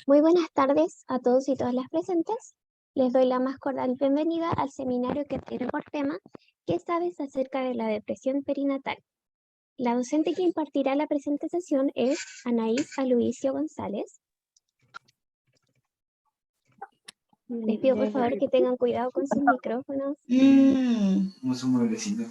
Muy buenas tardes a todos y todas las presentes. Les doy la más cordial bienvenida al seminario que tiene por tema ¿Qué sabes acerca de la depresión perinatal? La docente que impartirá la presente sesión es Anaís Aloisio González. Les pido por favor que tengan cuidado con sus micrófonos. Somos un mueblecito.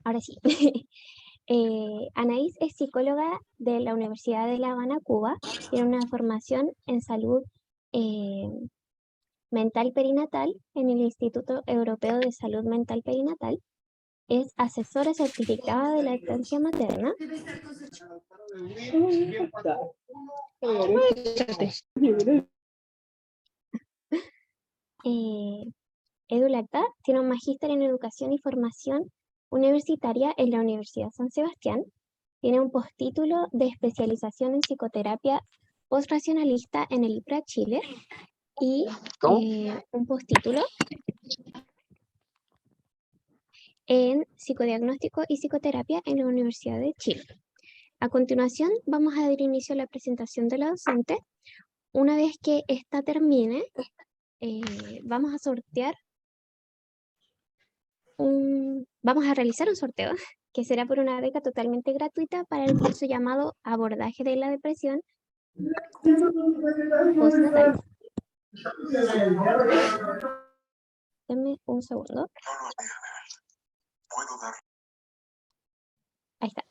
Ahora sí. Anaís es psicóloga de la Universidad de La Habana, Cuba. Tiene una formación en salud mental perinatal en el Instituto Europeo de Salud Mental Perinatal. Es asesora certificada de lactancia materna. EduLacta tiene un magíster en educación y formación universitaria en la Universidad San Sebastián. Tiene un postítulo de especialización en psicoterapia postracionalista en el IPRA Chile y un postítulo en psicodiagnóstico y psicoterapia en la Universidad de Chile. A continuación vamos a dar inicio a la presentación de la docente. Una vez que esta termine, vamos a realizar un sorteo que será por una beca totalmente gratuita para el curso llamado Abordaje de la Depresión Postnatal. Denme un segundo. Ahí está.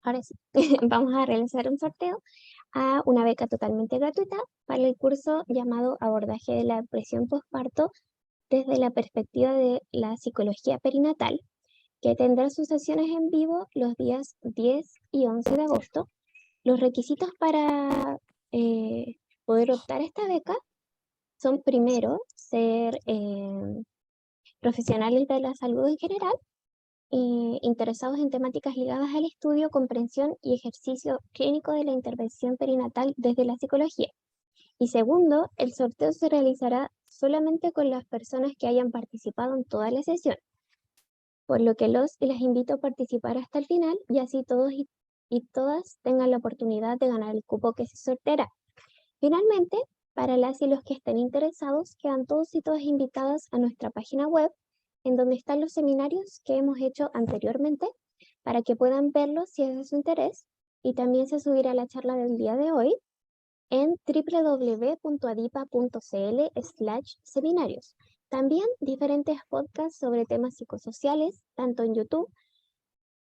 Ahora sí, vamos a realizar un sorteo a una beca totalmente gratuita para el curso llamado Abordaje de la Depresión Postparto desde la perspectiva de la psicología perinatal, que tendrá sus sesiones en vivo los días 10 y 11 de agosto. Los requisitos para poder optar a esta beca son, primero, ser profesionales de la salud en general, interesados en temáticas ligadas al estudio, comprensión y ejercicio clínico de la intervención perinatal desde la psicología. Y segundo, el sorteo se realizará solamente con las personas que hayan participado en toda la sesión, por lo que los y las invito a participar hasta el final y así todos y todas tengan la oportunidad de ganar el cupo que se sorteará. Finalmente, para las y los que estén interesados, quedan todos y todas invitadas a nuestra página web, en donde están los seminarios que hemos hecho anteriormente, para que puedan verlos si es de su interés, y también se subirá la charla del día de hoy en www.adipa.cl/seminarios. También diferentes podcasts sobre temas psicosociales, tanto en YouTube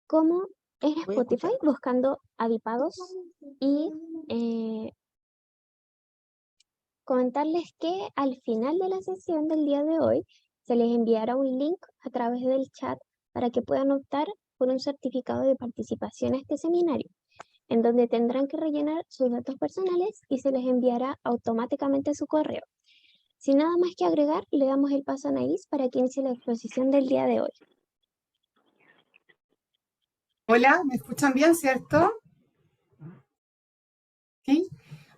como en Spotify, buscando Adipados, y comentarles que al final de la sesión del día de hoy se les enviará un link a través del chat para que puedan optar por un certificado de participación a este seminario, en donde tendrán que rellenar sus datos personales y se les enviará automáticamente a su correo. Sin nada más que agregar, le damos el paso a Anaís para que inicie la exposición del día de hoy. Hola, ¿me escuchan bien, cierto? Sí.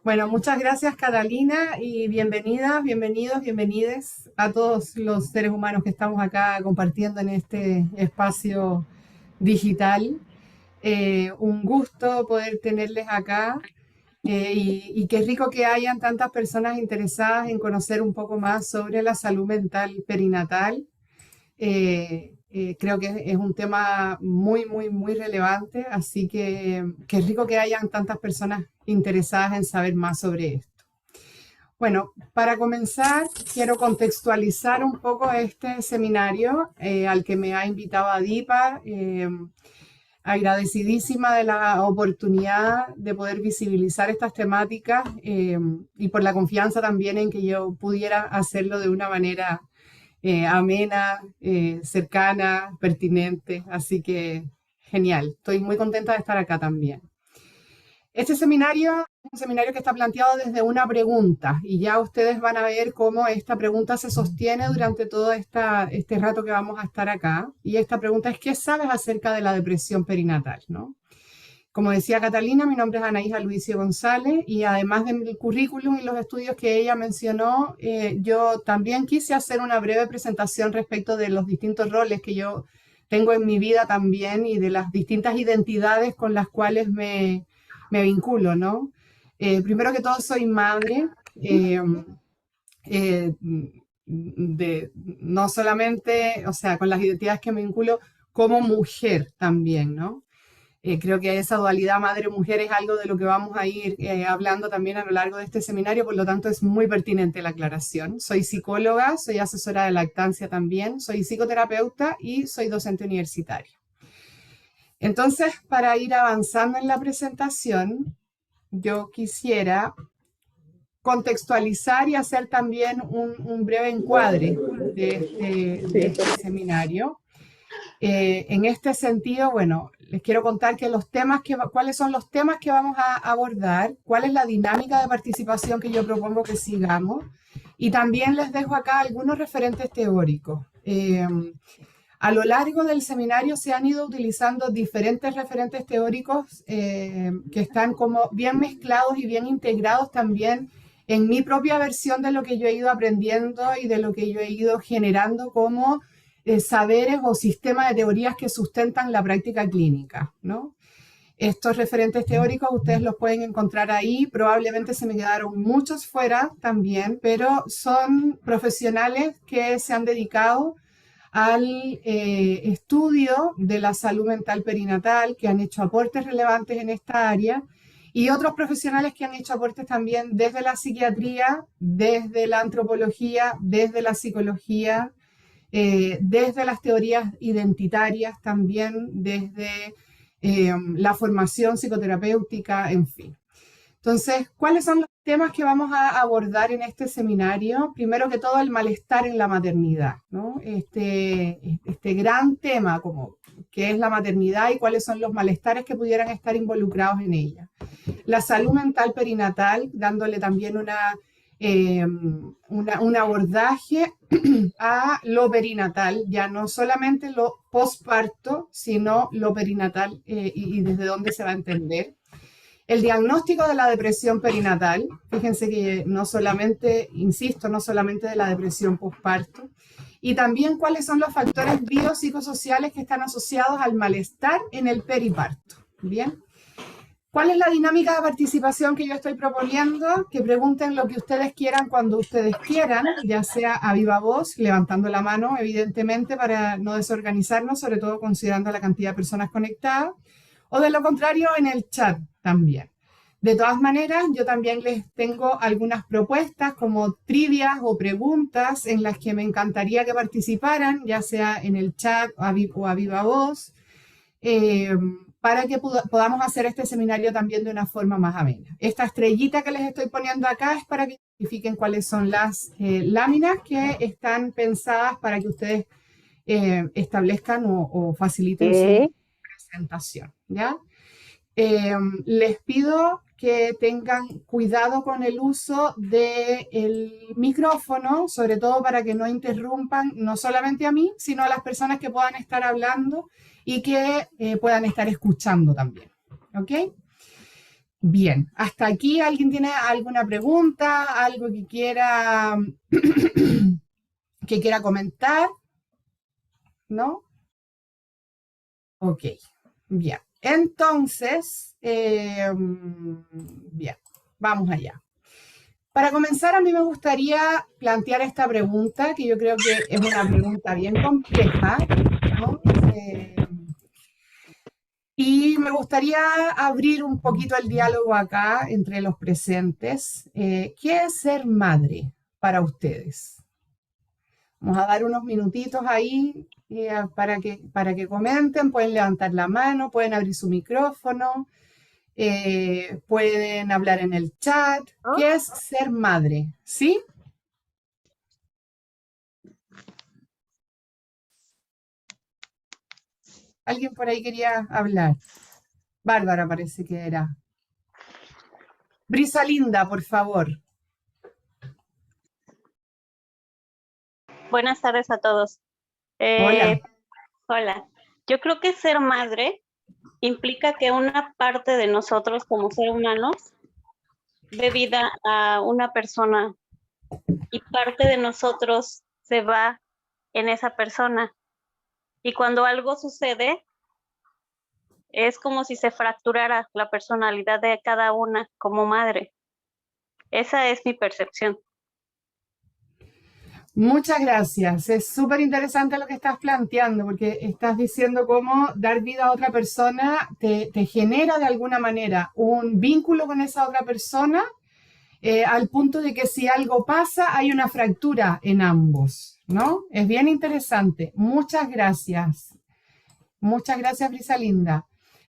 Bueno, muchas gracias Catalina y bienvenidas, bienvenidos, bienvenides a todos los seres humanos que estamos acá compartiendo en este espacio digital. Un gusto poder tenerles acá y qué rico que hayan tantas personas interesadas en conocer un poco más sobre la salud mental perinatal. Creo que es un tema muy, muy, muy relevante, así que qué rico que hayan tantas personas interesadas en saber más sobre esto. Bueno, para comenzar, quiero contextualizar un poco este seminario al que me ha invitado Adipa. Agradecidísima de la oportunidad de poder visibilizar estas temáticas y por la confianza también en que yo pudiera hacerlo de una manera amena, cercana, pertinente. Así que genial, estoy muy contenta de estar acá también. Este seminario es un seminario que está planteado desde una pregunta y ya ustedes van a ver cómo esta pregunta se sostiene durante todo este rato que vamos a estar acá. Y esta pregunta es, ¿qué sabes acerca de la depresión perinatal? ¿No? Como decía Catalina, mi nombre es Anaísa Luicio González y además de mi currículum y los estudios que ella mencionó, yo también quise hacer una breve presentación respecto de los distintos roles que yo tengo en mi vida también y de las distintas identidades con las cuales me vinculo, ¿no? Primero que todo, soy madre, no solamente, o sea, con las identidades que me vinculo, como mujer también, ¿no? Creo que esa dualidad madre-mujer es algo de lo que vamos a ir hablando también a lo largo de este seminario, por lo tanto es muy pertinente la aclaración. Soy psicóloga, soy asesora de lactancia también, soy psicoterapeuta y soy docente universitaria. Entonces, para ir avanzando en la presentación, yo quisiera contextualizar y hacer también un breve encuadre de este seminario. En este sentido, bueno, les quiero contar que cuáles son los temas que vamos a abordar, cuál es la dinámica de participación que yo propongo que sigamos, y también les dejo acá algunos referentes teóricos. A lo largo del seminario se han ido utilizando diferentes referentes teóricos que están como bien mezclados y bien integrados también en mi propia versión de lo que yo he ido aprendiendo y de lo que yo he ido generando como saberes o sistemas de teorías que sustentan la práctica clínica, ¿no? Estos referentes teóricos ustedes los pueden encontrar ahí, probablemente se me quedaron muchos fuera también, pero son profesionales que se han dedicado al estudio de la salud mental perinatal, que han hecho aportes relevantes en esta área, y otros profesionales que han hecho aportes también desde la psiquiatría, desde la antropología, desde la psicología, desde las teorías identitarias también, desde la formación psicoterapéutica, en fin. Entonces, ¿cuáles son los temas que vamos a abordar en este seminario? Primero que todo, el malestar en la maternidad, ¿no? Este gran tema como qué es la maternidad y cuáles son los malestares que pudieran estar involucrados en ella. La salud mental perinatal, dándole también un abordaje a lo perinatal, ya no solamente lo posparto, sino lo perinatal y desde dónde se va a entender. El diagnóstico de la depresión perinatal, fíjense que no solamente, insisto, no solamente de la depresión posparto, y también cuáles son los factores biopsicosociales que están asociados al malestar en el periparto. Bien. ¿Cuál es la dinámica de participación que yo estoy proponiendo? Que pregunten lo que ustedes quieran cuando ustedes quieran, ya sea a viva voz, levantando la mano, evidentemente, para no desorganizarnos, sobre todo considerando la cantidad de personas conectadas, o de lo contrario, en el chat también. De todas maneras, yo también les tengo algunas propuestas como trivias o preguntas en las que me encantaría que participaran, ya sea en el chat o a viva voz, para que podamos hacer este seminario también de una forma más amena. Esta estrellita que les estoy poniendo acá es para que identifiquen cuáles son las láminas que están pensadas para que ustedes establezcan o faciliten su presentación, ¿ya? Les pido que tengan cuidado con el uso del micrófono, sobre todo para que no interrumpan no solamente a mí, sino a las personas que puedan estar hablando y que puedan estar escuchando también. ¿Ok? Bien, hasta aquí, ¿alguien tiene alguna pregunta? ¿Algo que quiera, que quiera comentar? ¿No? Ok, bien. Entonces, bien, vamos allá. Para comenzar, a mí me gustaría plantear esta pregunta, que yo creo que es una pregunta bien compleja, ¿no? Y me gustaría abrir un poquito el diálogo acá entre los presentes. ¿Qué es ser madre para ustedes? Vamos a dar unos minutitos ahí para que comenten, pueden levantar la mano, pueden abrir su micrófono, pueden hablar en el chat. ¿Qué es ser madre? ¿Sí? ¿Alguien por ahí quería hablar? Bárbara parece que era. Brisa Linda, por favor. Buenas tardes a todos. Hola. Hola. Yo creo que ser madre implica que una parte de nosotros como seres humanos dé vida a una persona y parte de nosotros se va en esa persona. Y cuando algo sucede, es como si se fracturara la personalidad de cada una como madre. Esa es mi percepción. Muchas gracias. Es súper interesante lo que estás planteando, porque estás diciendo cómo dar vida a otra persona te genera de alguna manera un vínculo con esa otra persona, al punto de que si algo pasa, hay una fractura en ambos, ¿no? Es bien interesante. Muchas gracias. Muchas gracias, Brisa Linda.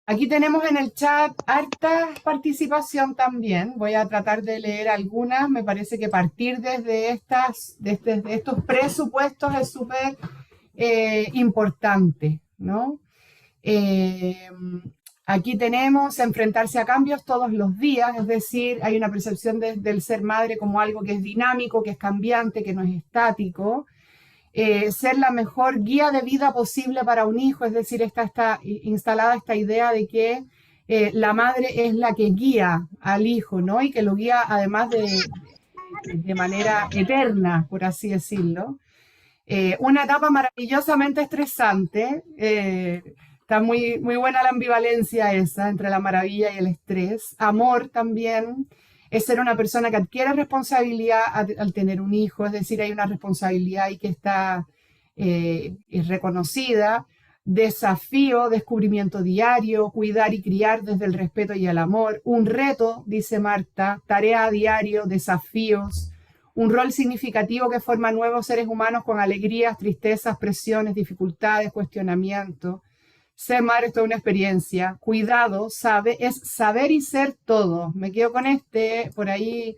Aquí tenemos en el chat harta participación también. Voy a tratar de leer algunas. Me parece que partir desde de estos presupuestos es súper importante, ¿no? Aquí tenemos enfrentarse a cambios todos los días, es decir, hay una percepción del ser madre como algo que es dinámico, que es cambiante, que no es estático. Ser la mejor guía de vida posible para un hijo, es decir, está instalada esta idea de que la madre es la que guía al hijo, ¿no? Y que lo guía además de manera eterna, por así decirlo. Una etapa maravillosamente estresante. Está muy, muy buena la ambivalencia esa entre la maravilla y el estrés. Amor también es ser una persona que adquiere responsabilidad al tener un hijo, es decir, hay una responsabilidad y que está reconocida. Desafío, descubrimiento diario, cuidar y criar desde el respeto y el amor. Un reto, dice Marta, tarea a diario, desafíos. Un rol significativo que forma nuevos seres humanos con alegrías, tristezas, presiones, dificultades, cuestionamientos. Ser madre es toda una experiencia. Cuidado, es saber y ser todo. Me quedo con por ahí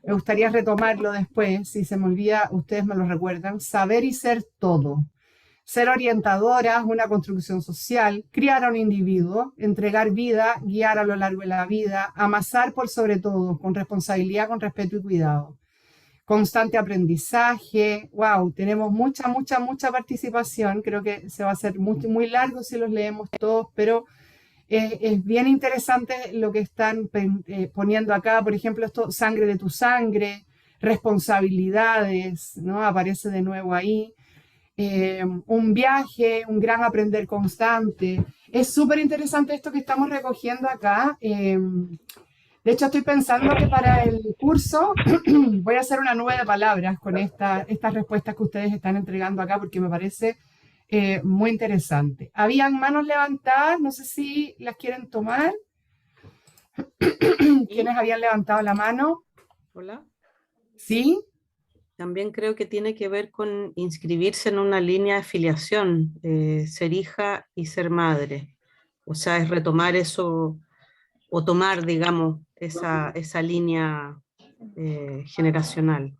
me gustaría retomarlo después, si se me olvida, ustedes me lo recuerdan. Saber y ser todo. Ser orientadoras, una construcción social, criar a un individuo, entregar vida, guiar a lo largo de la vida, amasar por sobre todo, con responsabilidad, con respeto y cuidado. Constante aprendizaje, wow, tenemos mucha participación, creo que se va a hacer muy largo si los leemos todos, pero es bien interesante lo que están poniendo acá, por ejemplo, esto, sangre de tu sangre, responsabilidades, ¿no? Aparece de nuevo ahí. Un viaje, un gran aprender constante. Es súper interesante esto que estamos recogiendo acá. De hecho, estoy pensando que para el curso voy a hacer una nube de palabras con estas respuestas que ustedes están entregando acá porque me parece muy interesante. Habían manos levantadas, no sé si las quieren tomar. ¿Quiénes habían levantado la mano? Hola. ¿Sí? También creo que tiene que ver con inscribirse en una línea de filiación, ser hija y ser madre. O sea, es retomar eso o tomar, digamos, esa línea generacional.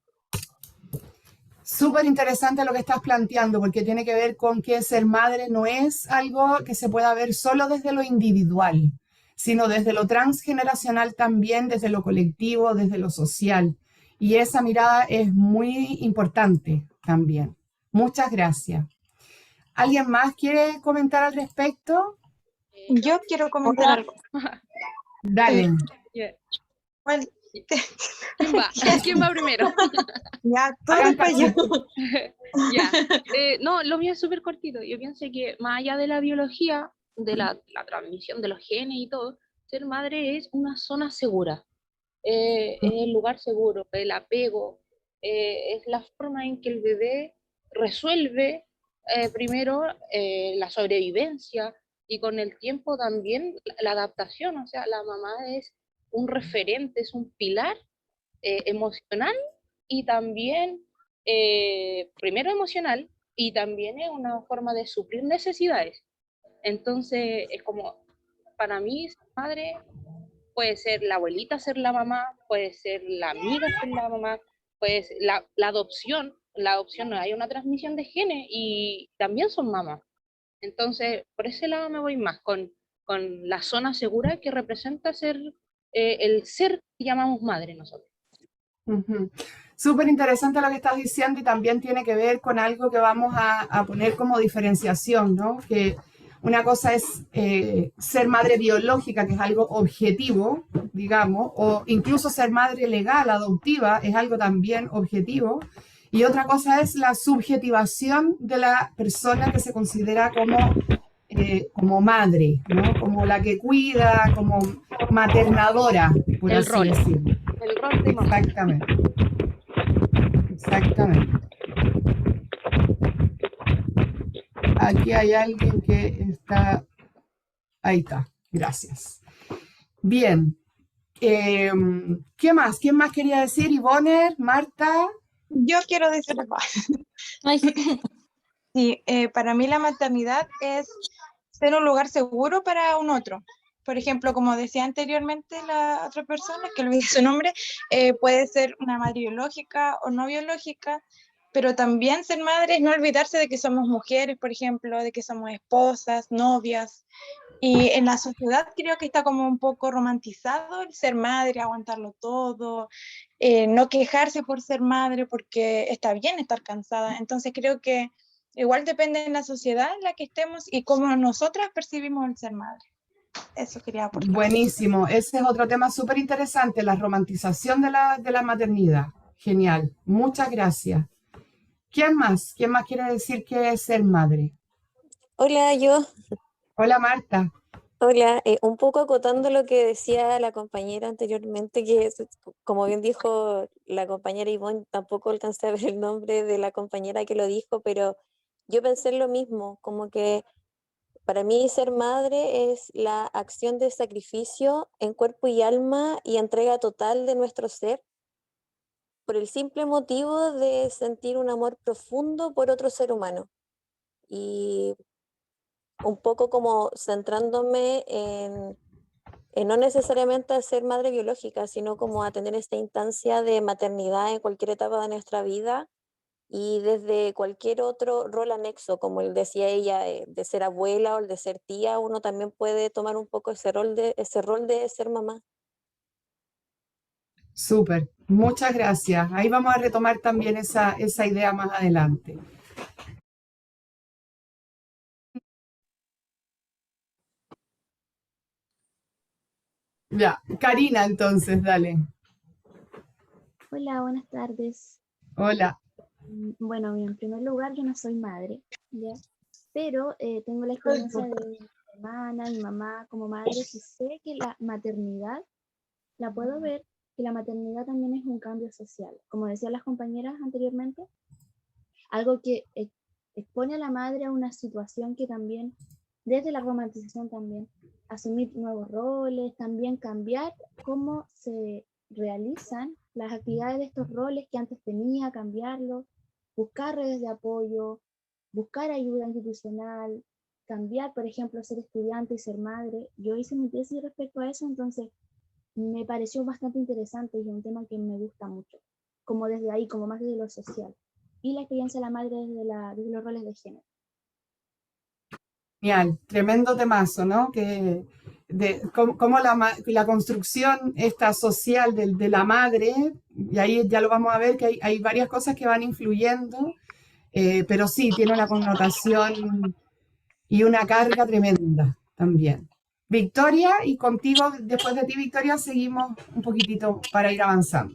Súper interesante lo que estás planteando, porque tiene que ver con que ser madre no es algo que se pueda ver solo desde lo individual, sino desde lo transgeneracional también, desde lo colectivo, desde lo social. Y esa mirada es muy importante también. Muchas gracias. ¿Alguien más quiere comentar al respecto? Yo quiero comentar algo. Dale. Bueno, ¿Quién va primero? ya, todo para allá. Ya. No, lo mío es súper cortito. Yo pienso que más allá de la biología, de la transmisión de los genes y todo, ser madre es una zona segura. Es el lugar seguro, el apego, es la forma en que el bebé resuelve primero la sobrevivencia y con el tiempo también la adaptación. O sea, la mamá es un referente, es un pilar emocional y también, primero emocional, y también es una forma de suplir necesidades. Entonces, es como, para mí, ser madre puede ser la abuelita ser la mamá, puede ser la amiga ser la mamá, puede ser la adopción no hay una transmisión de genes y también son mamás. Entonces, por ese lado me voy más, con la zona segura que representa ser el ser que llamamos madre nosotros. Súper interesante lo que estás diciendo y también tiene que ver con algo que vamos a poner como diferenciación, ¿no? Que Una cosa es ser madre biológica, que es algo objetivo, digamos, o incluso ser madre legal, adoptiva, es algo también objetivo. Y otra cosa es la subjetivación de la persona que se considera como madre, ¿no? Como la que cuida, como maternadora, por El así rol. decirlo. El rol de mamá. Exactamente. Exactamente. Aquí hay alguien que está... Ahí está, gracias. Bien. ¿Qué más? ¿Quién más quería decir? Ivonne, Marta. Yo quiero decir algo. Sí, para mí la maternidad es ser un lugar seguro para un otro. Por ejemplo, como decía anteriormente la otra persona, que olvidé su nombre, puede ser una madre biológica o no biológica, pero también ser madre es no olvidarse de que somos mujeres, por ejemplo, de que somos esposas, novias. Y en la sociedad creo que está como un poco romantizado el ser madre, aguantarlo todo, no quejarse por ser madre porque está bien estar cansada. Entonces creo que igual depende de la sociedad en la que estemos y cómo nosotras percibimos el ser madre. Eso quería aportar. Buenísimo. Ese es otro tema súper interesante, la romantización de la maternidad. Genial. Muchas gracias. ¿Quién más? ¿Quién más quiere decir que es ser madre? Hola, yo. Hola, Marta. Hola, un poco acotando lo que decía la compañera anteriormente, como bien dijo la compañera Ivonne, tampoco alcancé a ver el nombre de la compañera que lo dijo, pero yo pensé en lo mismo, como que para mí ser madre es la acción de sacrificio en cuerpo y alma y entrega total de nuestro ser, por el simple motivo de sentir un amor profundo por otro ser humano. Y un poco como centrándome en no necesariamente a ser madre biológica, sino como a tener esta instancia de maternidad en cualquier etapa de nuestra vida y desde cualquier otro rol anexo, como decía ella, de ser abuela o el de ser tía, uno también puede tomar un poco ese rol de ser mamá. Súper. Muchas gracias. Ahí vamos a retomar también esa idea más adelante. Ya, Karina, entonces, dale. Hola, buenas tardes. Hola. Bueno, en primer lugar, yo no soy madre, ¿ya? Pero tengo la experiencia de mi hermana, mi mamá como madre, y sé que la maternidad, la puedo ver, que la maternidad también es un cambio social. Como decían las compañeras anteriormente, algo que expone a la madre a una situación que también, desde la romantización también, asumir nuevos roles, también cambiar cómo se realizan las actividades de estos roles que antes tenía, cambiarlos, buscar redes de apoyo, buscar ayuda institucional, cambiar, por ejemplo, ser estudiante y ser madre. Yo hice mi tesis respecto a eso, entonces me pareció bastante interesante y es un tema que me gusta mucho, como desde ahí, como más desde lo social. Y la experiencia de la madre desde los roles de género. Genial, tremendo temazo, ¿no? Que de cómo la construcción esta social de la madre, y ahí ya lo vamos a ver que hay varias cosas que van influyendo, pero sí, tiene una connotación y una carga tremenda también. Victoria, y contigo, después de ti, Victoria, seguimos un poquitito para ir avanzando.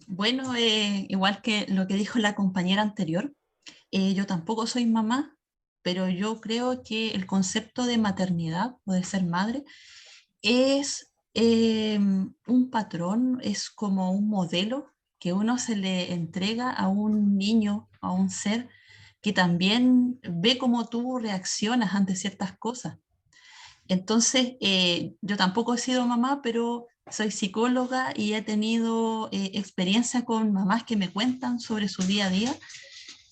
Bueno, igual que lo que dijo la compañera anterior, yo tampoco soy mamá, pero yo creo que el concepto de maternidad o de ser madre es un patrón, es como un modelo que uno se le entrega a un niño, a un ser que también ve cómo tú reaccionas ante ciertas cosas. Entonces, yo tampoco he sido mamá, pero soy psicóloga y he tenido experiencia con mamás que me cuentan sobre su día a día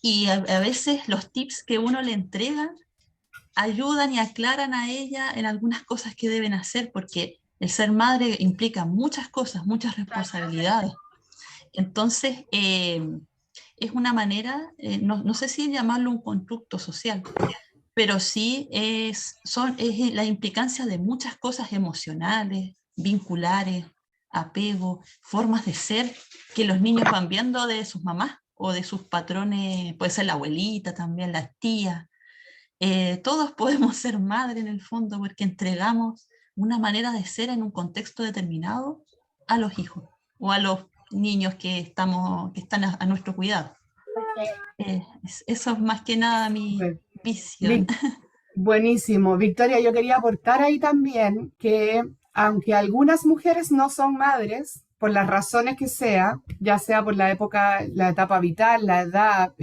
y a veces los tips que uno le entrega ayudan y aclaran a ella en algunas cosas que deben hacer, porque el ser madre implica muchas cosas, muchas responsabilidades. Entonces, es una manera, no sé si llamarlo un constructo social, pero sí es la implicancia de muchas cosas emocionales, vinculares, apego, formas de ser que los niños van viendo de sus mamás o de sus patrones, puede ser la abuelita también, la tía. Todos podemos ser madre en el fondo porque entregamos una manera de ser en un contexto determinado a los hijos o a los niños que están a nuestro cuidado. Eso es más que nada mi visión. Buenísimo. Victoria, yo quería aportar ahí también que aunque algunas mujeres no son madres, por las razones que sea, ya sea por la época, la etapa vital, la edad,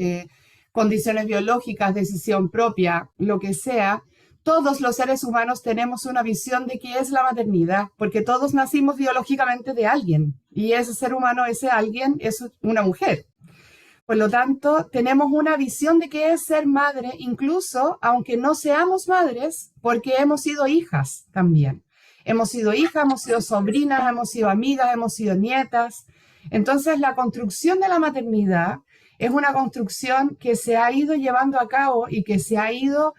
condiciones biológicas, decisión propia, lo que sea, todos los seres humanos tenemos una visión de qué es la maternidad, porque todos nacimos biológicamente de alguien, y ese ser humano, ese alguien, es una mujer. Por lo tanto, tenemos una visión de qué es ser madre, incluso aunque no seamos madres, porque hemos sido hijas también. Hemos sido hijas, hemos sido sobrinas, hemos sido amigas, hemos sido nietas. Entonces, la construcción de la maternidad es una construcción que se ha ido llevando a cabo y que se ha ido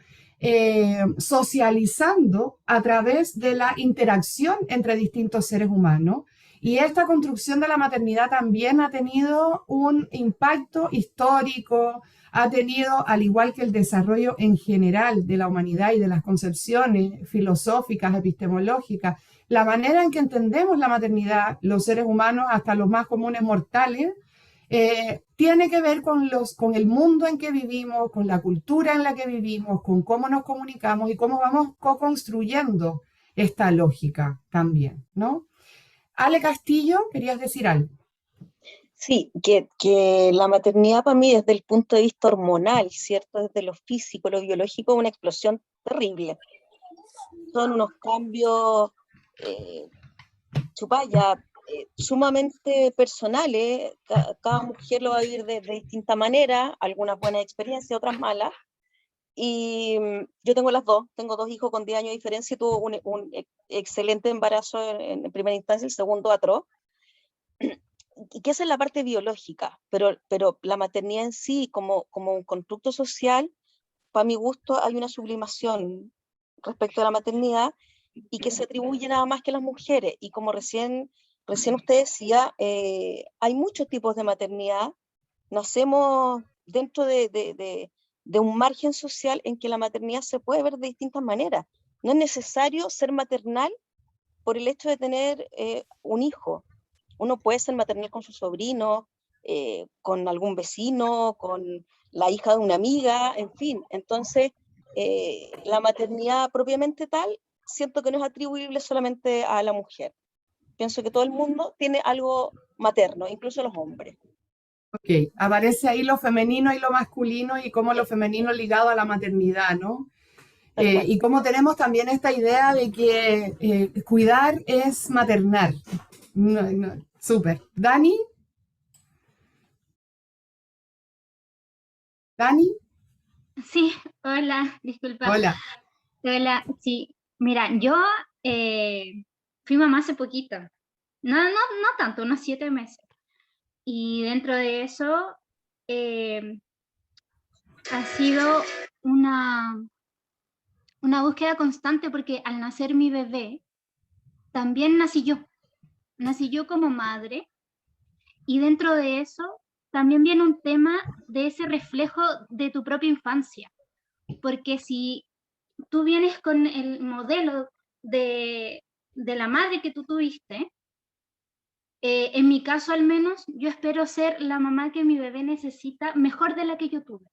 socializando a través de la interacción entre distintos seres humanos. Y esta construcción de la maternidad también ha tenido un impacto histórico, ha tenido, al igual que el desarrollo en general de la humanidad y de las concepciones filosóficas, epistemológicas, la manera en que entendemos la maternidad, los seres humanos, hasta los más comunes mortales, tiene que ver con el mundo en que vivimos, con la cultura en la que vivimos, con cómo nos comunicamos y cómo vamos co-construyendo esta lógica también, ¿no? Ale Castillo, ¿querías decir algo? Sí, que la maternidad para mí desde el punto de vista hormonal, ¿cierto? Desde lo físico, lo biológico, es una explosión terrible. Son unos cambios, sumamente personales. Cada mujer lo va a vivir de distinta manera, algunas buenas experiencias, otras malas. Y yo tengo las dos, tengo 2 hijos con 10 años de diferencia y tuve un excelente embarazo en primera instancia, el segundo atroz. Y que esa es la parte biológica, pero la maternidad en sí, como un constructo social, para mi gusto hay una sublimación respecto a la maternidad y que se atribuye nada más que a las mujeres. Y como recién usted decía, hay muchos tipos de maternidad. Nacemos dentro de un margen social en que la maternidad se puede ver de distintas maneras. No es necesario ser maternal por el hecho de tener un hijo. Uno puede ser maternal con su sobrino, con algún vecino, con la hija de una amiga, en fin. Entonces, la maternidad propiamente tal, siento que no es atribuible solamente a la mujer. Pienso que todo el mundo tiene algo materno, incluso los hombres. Ok, aparece ahí lo femenino y lo masculino y cómo lo femenino ligado a la maternidad, ¿no? Y cómo tenemos también esta idea de que cuidar es maternar. Súper. ¿Dani? ¿Dani? Sí, hola, disculpa. Hola. Hola, sí. Mira, yo fui mamá hace poquito. No tanto, unos 7 meses. Y dentro de eso ha sido una búsqueda constante porque al nacer mi bebé, también nací yo como madre, y dentro de eso también viene un tema de ese reflejo de tu propia infancia, porque si tú vienes con el modelo de la madre que tú tuviste, en mi caso al menos, yo espero ser la mamá que mi bebé necesita mejor de la que yo tuve.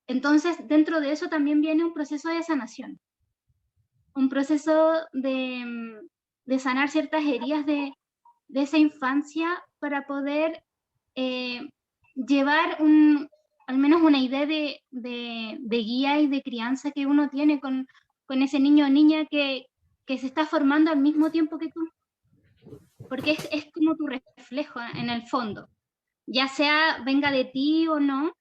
Entonces, dentro de eso también viene un proceso de sanación, un proceso de sanar ciertas heridas de esa infancia para poder llevar al menos una idea de guía y de crianza que uno tiene con ese niño o niña que se está formando al mismo tiempo que tú. Porque es como tu reflejo en el fondo. Ya sea venga de ti o no,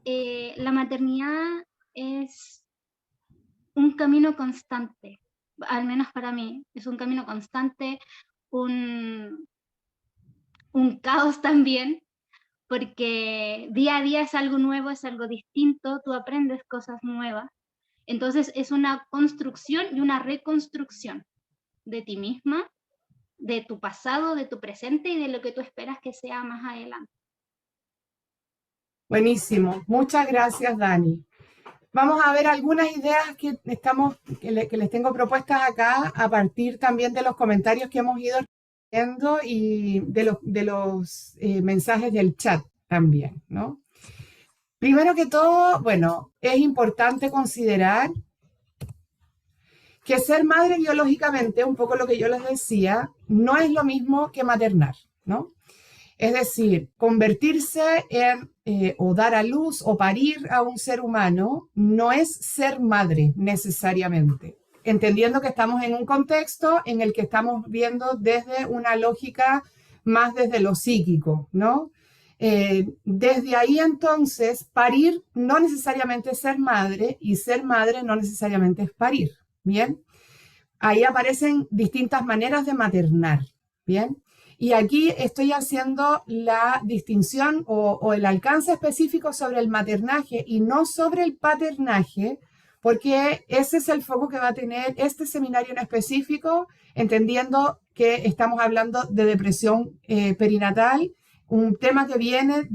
la maternidad es un camino constante, al menos para mí, es un camino constante, un caos también, porque día a día es algo nuevo, es algo distinto, tú aprendes cosas nuevas. Entonces es una construcción y una reconstrucción de ti misma, de tu pasado, de tu presente y de lo que tú esperas que sea más adelante. Buenísimo. Muchas gracias, Dani. vamos a ver algunas ideas que les tengo propuestas acá a partir también de los comentarios que hemos ido viendo y de los mensajes del chat también, ¿no? Primero que todo, bueno, es importante considerar que ser madre biológicamente, un poco lo que yo les decía, no es lo mismo que maternar, ¿no? Es decir, convertirse en o dar a luz o parir a un ser humano no es ser madre necesariamente, entendiendo que estamos en un contexto en el que estamos viendo desde una lógica más desde lo psíquico, ¿no? Desde ahí entonces, parir no necesariamente es ser madre y ser madre no necesariamente es parir, ¿bien? Ahí aparecen distintas maneras de maternar, ¿bien? Y aquí estoy haciendo la distinción o el alcance específico sobre el maternaje y no sobre el paternaje, porque ese es el foco que va a tener este seminario en específico, entendiendo que estamos hablando de depresión perinatal, un tema que viene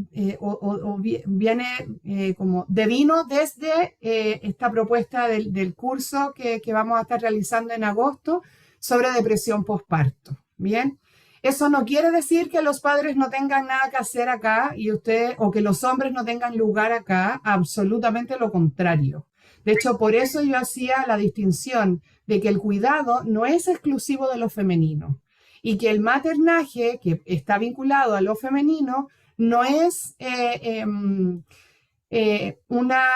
como devino desde esta propuesta del curso que vamos a estar realizando en agosto sobre depresión posparto, ¿bien? Eso no quiere decir que los padres no tengan nada que hacer acá o que los hombres no tengan lugar acá, absolutamente lo contrario. De hecho, por eso yo hacía la distinción de que el cuidado no es exclusivo de lo femenino y que el maternaje, que está vinculado a lo femenino, no es una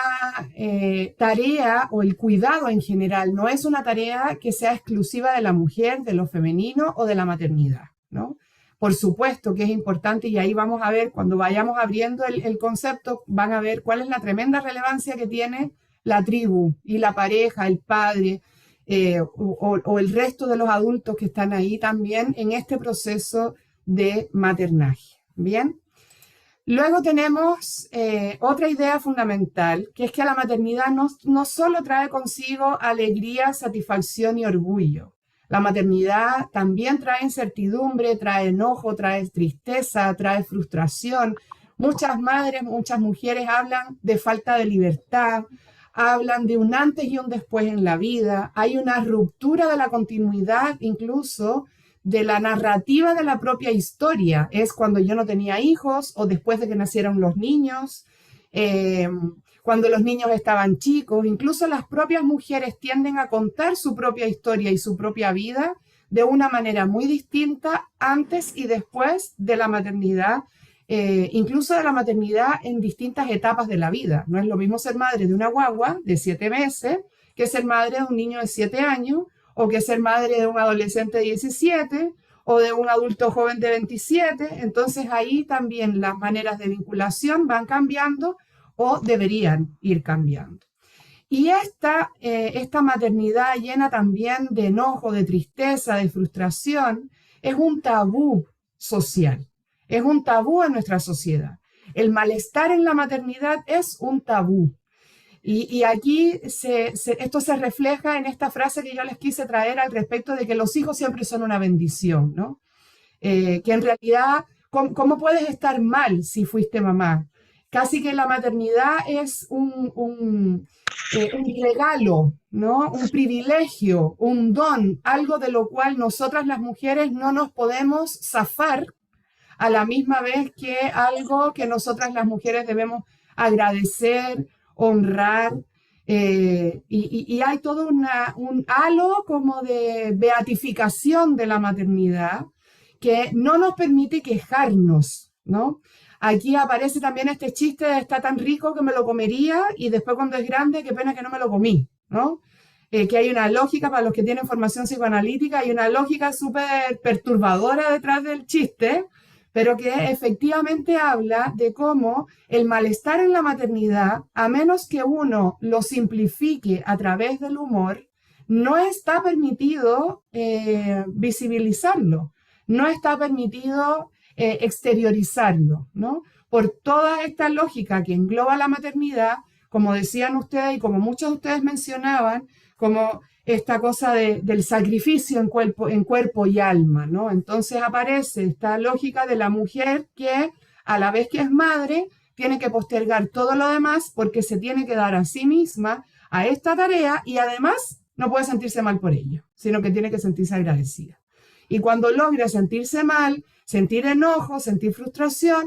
tarea, o el cuidado en general, no es una tarea que sea exclusiva de la mujer, de lo femenino o de la maternidad, ¿no? Por supuesto que es importante, y ahí vamos a ver, cuando vayamos abriendo el concepto, van a ver cuál es la tremenda relevancia que tiene la tribu y la pareja, el padre, o el resto de los adultos que están ahí también en este proceso de maternaje. Bien. Luego tenemos otra idea fundamental, que es que la maternidad no solo trae consigo alegría, satisfacción y orgullo. La maternidad también trae incertidumbre, trae enojo, trae tristeza, trae frustración. Muchas madres, muchas mujeres hablan de falta de libertad, hablan de un antes y un después en la vida. Hay una ruptura de la continuidad, incluso de la narrativa de la propia historia. Es cuando yo no tenía hijos o después de que nacieron los niños, cuando los niños estaban chicos. Incluso las propias mujeres tienden a contar su propia historia y su propia vida de una manera muy distinta antes y después de la maternidad, incluso de la maternidad en distintas etapas de la vida. No es lo mismo ser madre de una guagua de 7 meses que ser madre de un niño de 7 años, o que ser madre de un adolescente de 17 o de un adulto joven de 27. Entonces ahí también las maneras de vinculación van cambiando o deberían ir cambiando. Y esta maternidad llena también de enojo, de tristeza, de frustración, es un tabú social. Es un tabú en nuestra sociedad. El malestar en la maternidad es un tabú. Y aquí esto se refleja en esta frase que yo les quise traer al respecto de que los hijos siempre son una bendición, ¿no? Que en realidad, ¿cómo puedes estar mal si fuiste mamá? Casi que la maternidad es un regalo, ¿no? Un privilegio, un don, algo de lo cual nosotras las mujeres no nos podemos zafar, a la misma vez que algo que nosotras las mujeres debemos agradecer, honrar, y hay todo un halo como de beatificación de la maternidad que no nos permite quejarnos, ¿no? Aquí aparece también este chiste de está tan rico que me lo comería y después cuando es grande, qué pena que no me lo comí, ¿no? Que hay una lógica, para los que tienen formación psicoanalítica, hay una lógica súper perturbadora detrás del chiste, pero que efectivamente habla de cómo el malestar en la maternidad, a menos que uno lo simplifique a través del humor, no está permitido visibilizarlo, no está permitido exteriorizarlo, ¿no? Por toda esta lógica que engloba la maternidad, como decían ustedes y como muchos de ustedes mencionaban, como esta cosa del sacrificio en cuerpo y alma, ¿no? Entonces aparece esta lógica de la mujer que, a la vez que es madre, tiene que postergar todo lo demás porque se tiene que dar a sí misma a esta tarea y además no puede sentirse mal por ello, sino que tiene que sentirse agradecida. Y cuando logra sentirse mal, sentir enojo, sentir frustración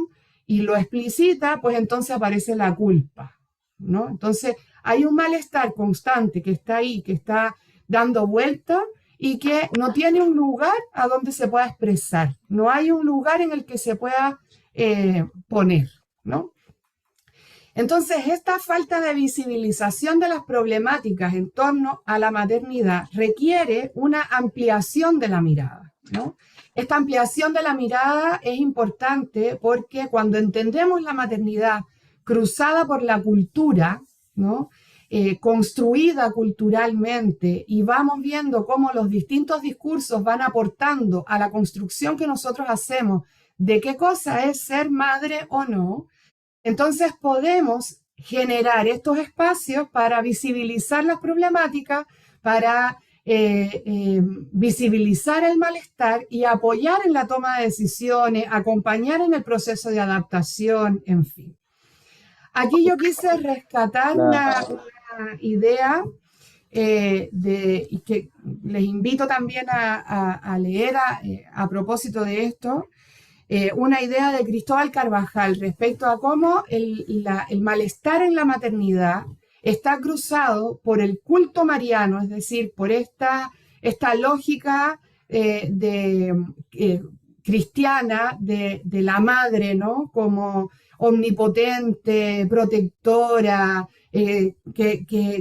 y lo explicita, pues entonces aparece la culpa, ¿no? Entonces hay un malestar constante que está ahí, que está dando vuelta y que no tiene un lugar a donde se pueda expresar. No hay un lugar en el que se pueda poner, ¿no? Entonces, esta falta de visibilización de las problemáticas en torno a la maternidad requiere una ampliación de la mirada, ¿no? Esta ampliación de la mirada es importante porque cuando entendemos la maternidad cruzada por la cultura, ¿no? Construida culturalmente y vamos viendo cómo los distintos discursos van aportando a la construcción que nosotros hacemos de qué cosa es ser madre o no, entonces podemos generar estos espacios para visibilizar las problemáticas, para visibilizar el malestar y apoyar en la toma de decisiones, acompañar en el proceso de adaptación, en fin. Aquí yo quise rescatar una idea y que les invito también a leer a propósito de esto, una idea de Cristóbal Carvajal respecto a cómo el malestar en la maternidad está cruzado por el culto mariano, es decir, por esta lógica cristiana de la madre, ¿no? Como omnipotente, protectora, que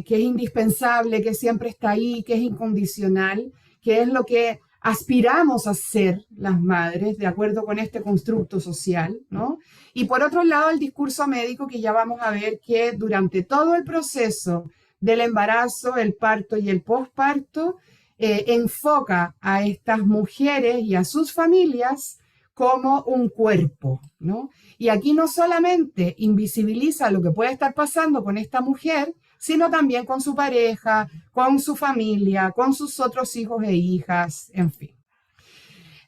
es indispensable, que siempre está ahí, que es incondicional, que es lo que aspiramos a ser las madres, de acuerdo con este constructo social, ¿no? Y por otro lado, el discurso médico, que ya vamos a ver que durante todo el proceso del embarazo, el parto y el posparto, enfoca a estas mujeres y a sus familias como un cuerpo, ¿no? Y aquí no solamente invisibiliza lo que puede estar pasando con esta mujer, sino también con su pareja, con su familia, con sus otros hijos e hijas, en fin.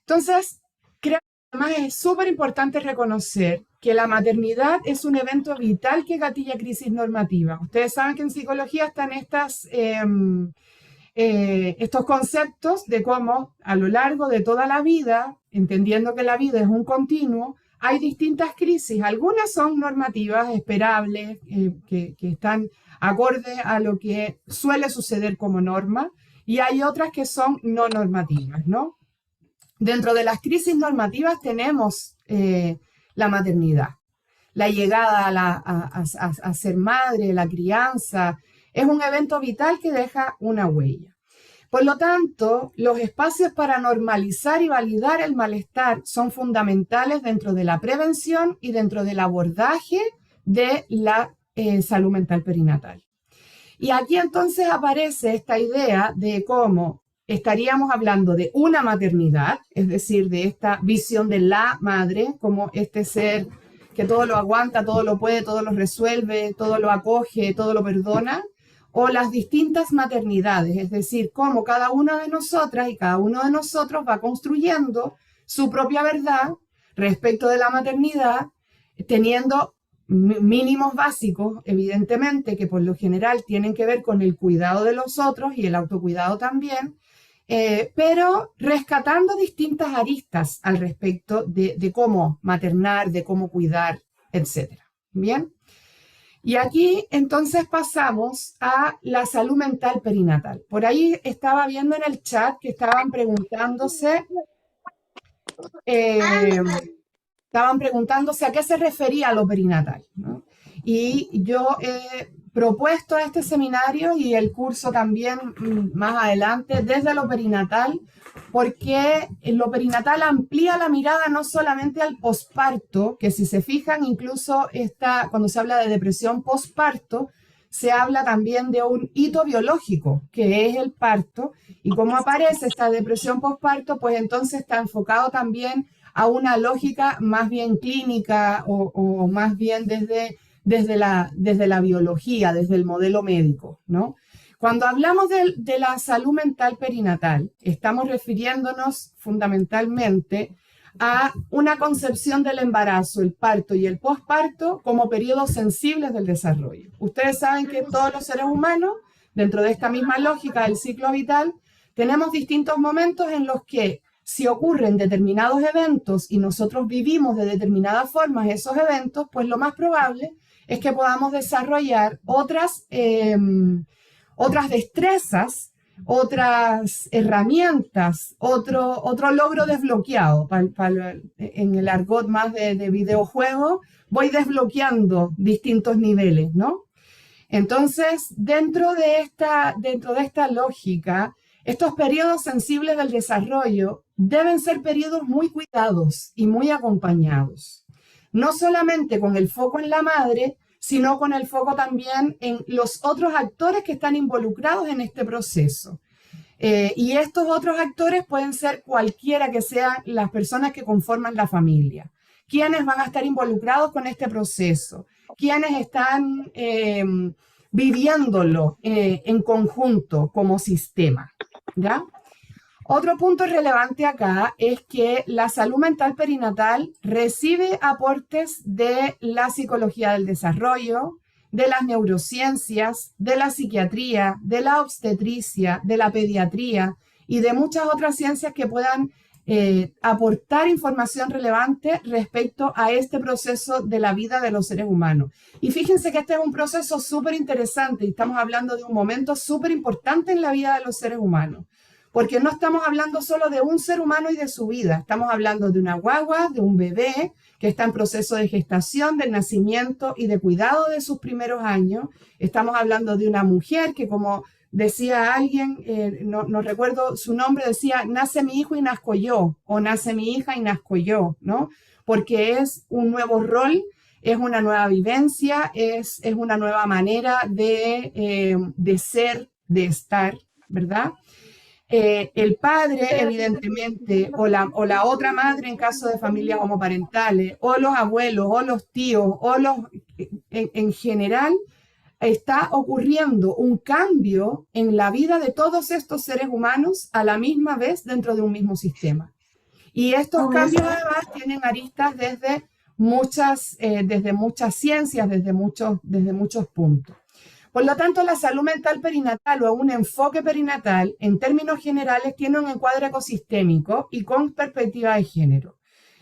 Entonces, creo que además es súper importante reconocer que la maternidad es un evento vital que gatilla crisis normativa. Ustedes saben que en psicología están estos conceptos de cómo a lo largo de toda la vida, entendiendo que la vida es un continuo, hay distintas crisis. Algunas son normativas, esperables, que están acorde a lo que suele suceder como norma, y hay otras que son no normativas, ¿no? Dentro de las crisis normativas tenemos la maternidad, la llegada a ser madre, la crianza, es un evento vital que deja una huella. Por lo tanto, los espacios para normalizar y validar el malestar son fundamentales dentro de la prevención y dentro del abordaje de la salud mental perinatal. Y aquí entonces aparece esta idea de cómo estaríamos hablando de una maternidad, es decir, de esta visión de la madre como este ser que todo lo aguanta, todo lo puede, todo lo resuelve, todo lo acoge, todo lo perdona, o las distintas maternidades, es decir, cómo cada una de nosotras y cada uno de nosotros va construyendo su propia verdad respecto de la maternidad, teniendo mínimos básicos, evidentemente, que por lo general tienen que ver con el cuidado de los otros y el autocuidado también, pero rescatando distintas aristas al respecto de cómo maternar, de cómo cuidar, etc. ¿Bien? Y aquí entonces pasamos a la salud mental perinatal. Por ahí estaba viendo en el chat que estaban preguntándose a qué se refería lo perinatal, ¿no? Y yo he propuesto este seminario y el curso también más adelante desde lo perinatal, porque lo perinatal amplía la mirada no solamente al posparto, que si se fijan incluso cuando se habla de depresión posparto, se habla también de un hito biológico, que es el parto, y cómo aparece esta depresión posparto, pues entonces está enfocado también a una lógica más bien clínica o más bien desde la biología, desde el modelo médico, ¿no? Cuando hablamos de la salud mental perinatal, estamos refiriéndonos fundamentalmente a una concepción del embarazo, el parto y el posparto como periodos sensibles del desarrollo. Ustedes saben que todos los seres humanos, dentro de esta misma lógica del ciclo vital, tenemos distintos momentos en los que si ocurren determinados eventos y nosotros vivimos de determinadas formas esos eventos, pues lo más probable es que podamos desarrollar otras destrezas, otras herramientas, otro logro desbloqueado. En el argot más de videojuego, voy desbloqueando distintos niveles, ¿no? Entonces, dentro de esta lógica, estos periodos sensibles del desarrollo deben ser periodos muy cuidados y muy acompañados. No solamente con el foco en la madre, sino con el foco también en los otros actores que están involucrados en este proceso. Y estos otros actores pueden ser cualquiera que sean las personas que conforman la familia. ¿Quiénes van a estar involucrados con este proceso? ¿Quiénes están viviéndolo en conjunto como sistema? ¿Ya? Otro punto relevante acá es que la salud mental perinatal recibe aportes de la psicología del desarrollo, de las neurociencias, de la psiquiatría, de la obstetricia, de la pediatría y de muchas otras ciencias que puedan aportar información relevante respecto a este proceso de la vida de los seres humanos. Y fíjense que este es un proceso súper interesante y estamos hablando de un momento súper importante en la vida de los seres humanos. Porque no estamos hablando solo de un ser humano y de su vida, estamos hablando de una guagua, de un bebé que está en proceso de gestación, del nacimiento y de cuidado de sus primeros años. Estamos hablando de una mujer que, como decía alguien, no recuerdo su nombre, decía, nace mi hijo y nazco yo, o nace mi hija y nazco yo, ¿no? Porque es un nuevo rol, es una nueva vivencia, es una nueva manera de ser, de estar, ¿verdad? El padre, evidentemente, o la otra madre en caso de familias homoparentales, o los abuelos, o los tíos, o en general, está ocurriendo un cambio en la vida de todos estos seres humanos a la misma vez dentro de un mismo sistema. Y estos cambios además tienen aristas desde muchas ciencias, desde muchos puntos. Por lo tanto, la salud mental perinatal o un enfoque perinatal, en términos generales, tiene un encuadre ecosistémico y con perspectiva de género.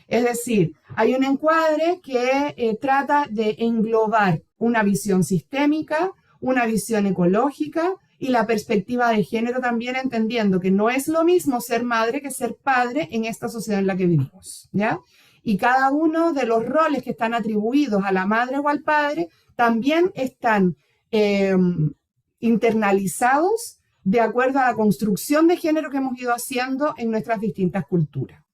Es decir, hay un encuadre que trata de englobar una visión sistémica, una visión ecológica y la perspectiva de género también, entendiendo que no es lo mismo ser madre que ser padre en esta sociedad en la que vivimos, ¿ya? Y cada uno de los roles que están atribuidos a la madre o al padre también están internalizados de acuerdo a la construcción de género que hemos ido haciendo en nuestras distintas culturas.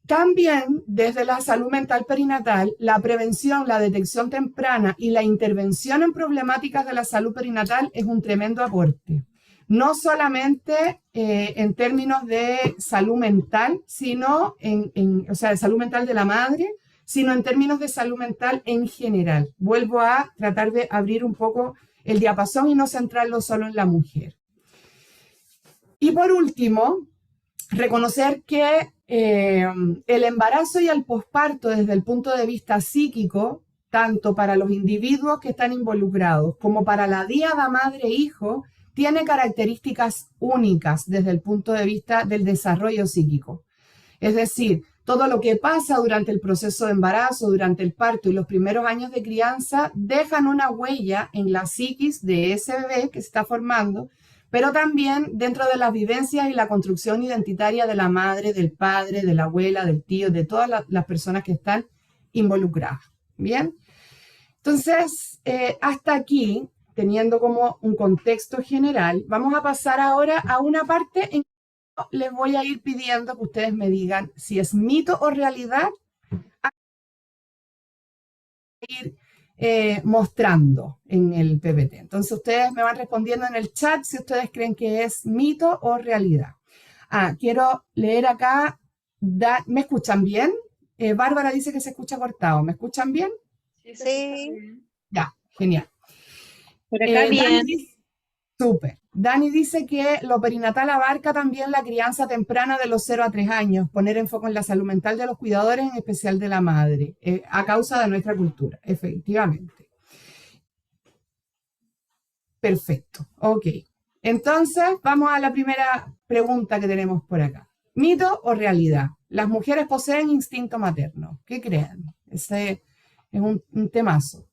También desde la salud mental perinatal, la prevención, la detección temprana y la intervención en problemáticas de la salud perinatal es un tremendo aporte. No solamente en términos de salud mental, sino o sea, de salud mental de la madre, sino en términos de salud mental en general. Vuelvo a tratar de abrir un poco el diapasón y no centrarlo solo en la mujer. Y por último, reconocer que el embarazo y el posparto desde el punto de vista psíquico, tanto para los individuos que están involucrados como para la díada madre-hijo, tiene características únicas desde el punto de vista del desarrollo psíquico. Es decir, todo lo que pasa durante el proceso de embarazo, durante el parto y los primeros años de crianza dejan una huella en la psiquis de ese bebé que se está formando, pero también dentro de las vivencias y la construcción identitaria de la madre, del padre, de la abuela, del tío, de todas las personas que están involucradas. ¿Bien? Entonces, hasta aquí, teniendo como un contexto general, vamos a pasar ahora a una parte en les voy a ir pidiendo que ustedes me digan si es mito o realidad, ir mostrando en el PPT. Entonces ustedes me van respondiendo en el chat si ustedes creen que es mito o realidad. Quiero leer acá, ¿me escuchan bien? Bárbara dice que se escucha cortado, ¿me escuchan bien? Sí. Ya, genial. Por acá bien. Súper. Dani dice que lo perinatal abarca también la crianza temprana de los 0 a 3 años, poner en foco en la salud mental de los cuidadores, en especial de la madre, a causa de nuestra cultura, efectivamente. Perfecto, ok. Entonces, vamos a la primera pregunta que tenemos por acá. ¿Mito o realidad? Las mujeres poseen instinto materno. ¿Qué creen? Ese es un temazo.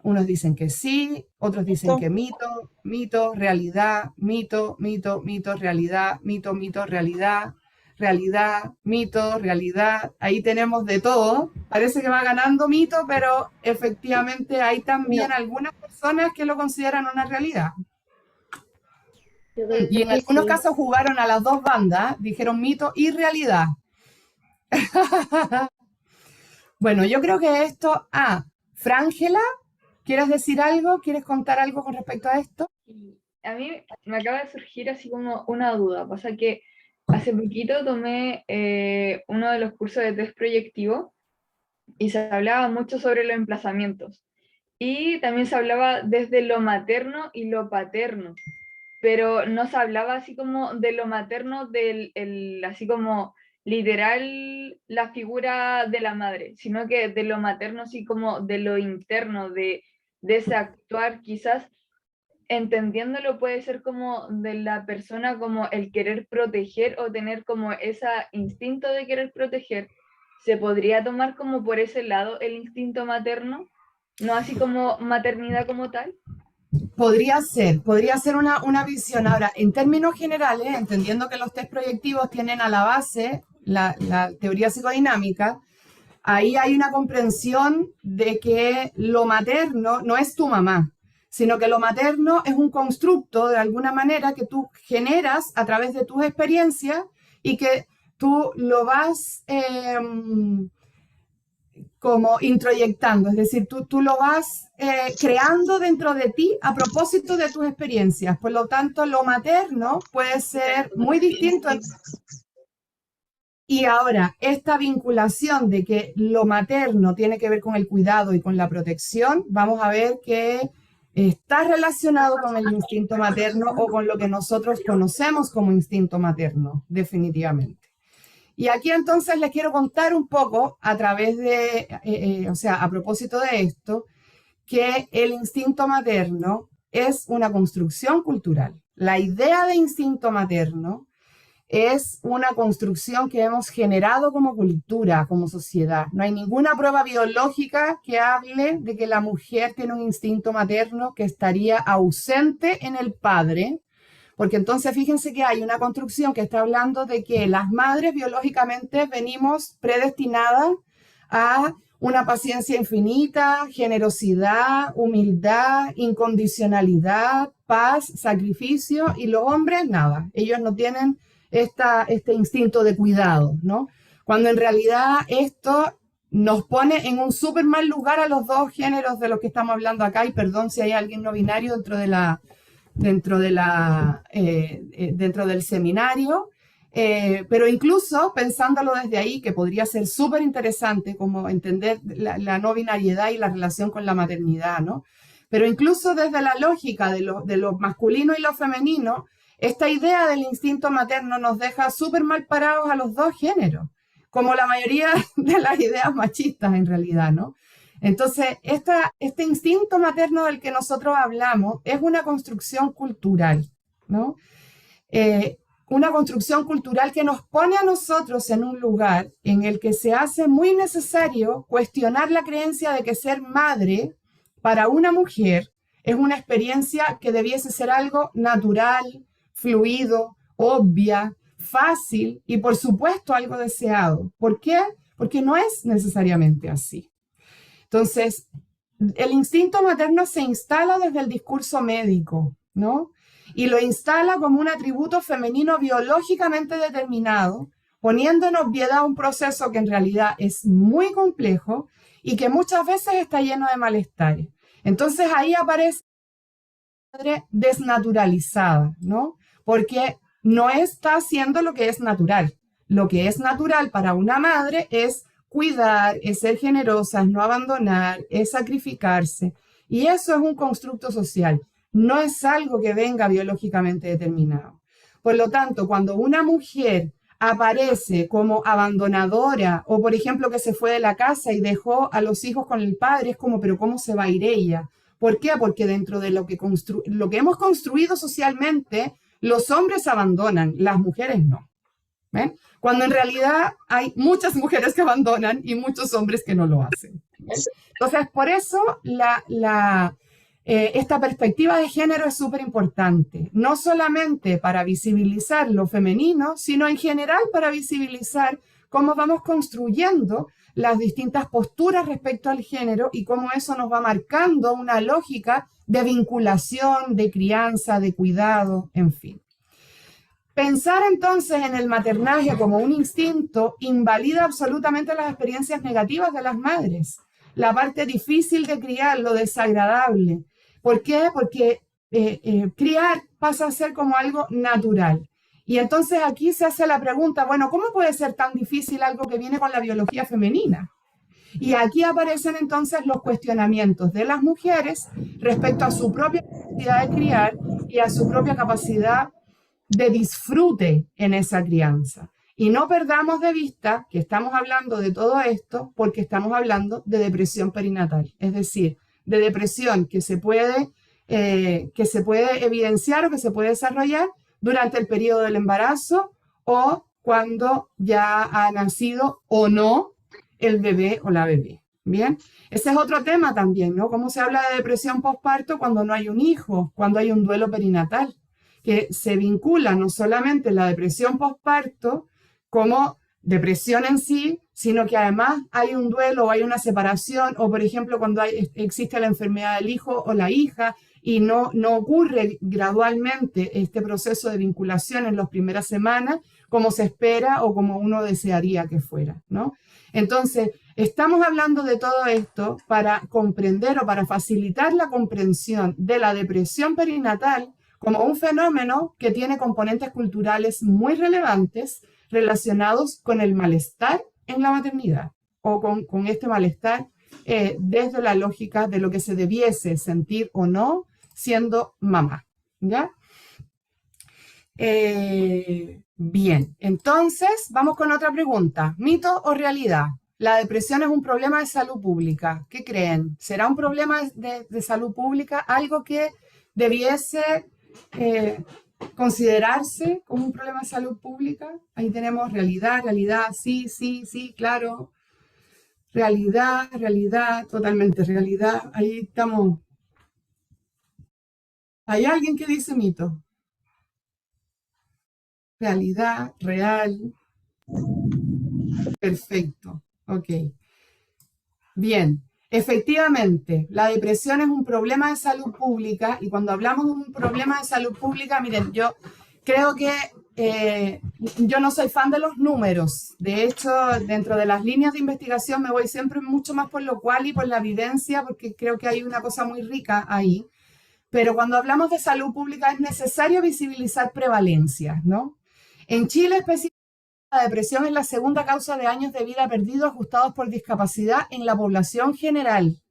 Unos dicen que sí, otros dicen que mito, mito, realidad, mito, mito, mito, realidad, mito, mito, realidad, realidad, mito, realidad. Ahí tenemos de todo. Parece que va ganando mito, pero efectivamente hay también algunas personas que lo consideran una realidad. Y en algunos casos jugaron a las dos bandas, dijeron mito y realidad. Bueno, yo creo que esto... Frángela, ¿quieres decir algo? ¿Quieres contar algo con respecto a esto? A mí me acaba de surgir así como una duda. Pasa que hace poquito tomé uno de los cursos de test proyectivo y se hablaba mucho sobre los emplazamientos. Y también se hablaba desde lo materno y lo paterno, pero no se hablaba así como de lo materno, así como literal la figura de la madre, sino que de lo materno así como de lo interno, de ese actuar quizás entendiéndolo puede ser como de la persona como el querer proteger o tener como ese instinto de querer proteger. ¿Se podría tomar como por ese lado el instinto materno? No así como maternidad como tal. Podría ser una visión. Ahora, en términos generales, entendiendo que los test proyectivos tienen a la base la teoría psicodinámica, ahí hay una comprensión de que lo materno no es tu mamá, sino que lo materno es un constructo de alguna manera que tú generas a través de tus experiencias y que tú lo vas como introyectando, es decir, tú lo vas creando dentro de ti a propósito de tus experiencias. Por lo tanto, lo materno puede ser muy distinto. Y ahora, esta vinculación de que lo materno tiene que ver con el cuidado y con la protección, vamos a ver que está relacionado con el instinto materno o con lo que nosotros conocemos como instinto materno, definitivamente. Y aquí entonces les quiero contar un poco a través de, a propósito de esto, que el instinto materno es una construcción cultural. La idea de instinto materno es una construcción que hemos generado como cultura, como sociedad. No hay ninguna prueba biológica que hable de que la mujer tiene un instinto materno que estaría ausente en el padre, porque entonces fíjense que hay una construcción que está hablando de que las madres biológicamente venimos predestinadas a una paciencia infinita, generosidad, humildad, incondicionalidad, paz, sacrificio, y los hombres nada, ellos no tienen este instinto de cuidado, ¿no? Cuando en realidad esto nos pone en un súper mal lugar a los dos géneros de los que estamos hablando acá, y perdón si hay alguien no binario dentro del seminario, pero incluso pensándolo desde ahí, que podría ser súper interesante como entender la no binariedad y la relación con la maternidad, ¿no? Pero incluso desde la lógica de lo masculino y lo femenino, esta idea del instinto materno nos deja súper mal parados a los dos géneros, como la mayoría de las ideas machistas en realidad, ¿no? Entonces, este instinto materno del que nosotros hablamos es una construcción cultural, ¿no? Una construcción cultural que nos pone a nosotros en un lugar en el que se hace muy necesario cuestionar la creencia de que ser madre para una mujer es una experiencia que debiese ser algo natural, fluido, obvia, fácil y por supuesto algo deseado. ¿Por qué? Porque no es necesariamente así. Entonces, el instinto materno se instala desde el discurso médico, ¿no? Y lo instala como un atributo femenino biológicamente determinado, poniendo en obviedad un proceso que en realidad es muy complejo y que muchas veces está lleno de malestar. Entonces ahí aparece la madre desnaturalizada, ¿no? Porque no está haciendo lo que es natural. Lo que es natural para una madre es cuidar, es ser generosa, es no abandonar, es sacrificarse. Y eso es un constructo social. no es algo que venga biológicamente determinado. Por lo tanto, cuando una mujer aparece como abandonadora o, por ejemplo, que se fue de la casa y dejó a los hijos con el padre, es como, pero ¿cómo se va a ir ella? ¿Por qué? Porque dentro de lo que hemos construido socialmente, los hombres abandonan, las mujeres no. ¿Ven? Cuando en realidad hay muchas mujeres que abandonan y muchos hombres que no lo hacen. ¿Ven? Entonces, por eso esta perspectiva de género es súper importante, no solamente para visibilizar lo femenino, sino en general para visibilizar cómo vamos construyendo las distintas posturas respecto al género y cómo eso nos va marcando una lógica de vinculación, de crianza, de cuidado, en fin. Pensar entonces en el maternaje como un instinto invalida absolutamente las experiencias negativas de las madres, la parte difícil de criar, lo desagradable. ¿Por qué? Porque criar pasa a ser como algo natural. Y entonces aquí se hace la pregunta, bueno, ¿cómo puede ser tan difícil algo que viene con la biología femenina? Y aquí aparecen entonces los cuestionamientos de las mujeres respecto a su propia capacidad de criar y a su propia capacidad de disfrute en esa crianza. Y no perdamos de vista que estamos hablando de todo esto porque estamos hablando de depresión perinatal, es decir, de depresión que se puede evidenciar o que se puede desarrollar durante el periodo del embarazo o cuando ya ha nacido o no el bebé o la bebé. Bien, ese es otro tema también, ¿no? Cómo se habla de depresión postparto cuando no hay un hijo, cuando hay un duelo perinatal, que se vincula no solamente la depresión postparto como depresión en sí, sino que además hay un duelo o hay una separación, o por ejemplo cuando existe la enfermedad del hijo o la hija y no ocurre gradualmente este proceso de vinculación en las primeras semanas como se espera o como uno desearía que fuera, ¿no? Entonces, estamos hablando de todo esto para comprender o para facilitar la comprensión de la depresión perinatal como un fenómeno que tiene componentes culturales muy relevantes relacionados con el malestar en la maternidad o con este malestar desde la lógica de lo que se debiese sentir o no siendo mamá, ¿ya? Bien, entonces vamos con otra pregunta. ¿Mito o realidad? ¿La depresión es un problema de salud pública? ¿Qué creen? ¿Será un problema de salud pública? ¿Algo que debiese considerarse como un problema de salud pública? Ahí tenemos realidad, sí, claro. Realidad, totalmente realidad. Ahí estamos. ¿Hay alguien que dice mito? Realidad, real. Perfecto, ok. Bien, efectivamente, la depresión es un problema de salud pública y cuando hablamos de un problema de salud pública, miren, yo creo que yo no soy fan de los números. De hecho, dentro de las líneas de investigación me voy siempre mucho más por lo cual y por la evidencia, porque creo que hay una cosa muy rica ahí. Pero cuando hablamos de salud pública es necesario visibilizar prevalencias, ¿no? En Chile específicamente, la depresión es la segunda causa de años de vida perdidos ajustados por discapacidad en la población general.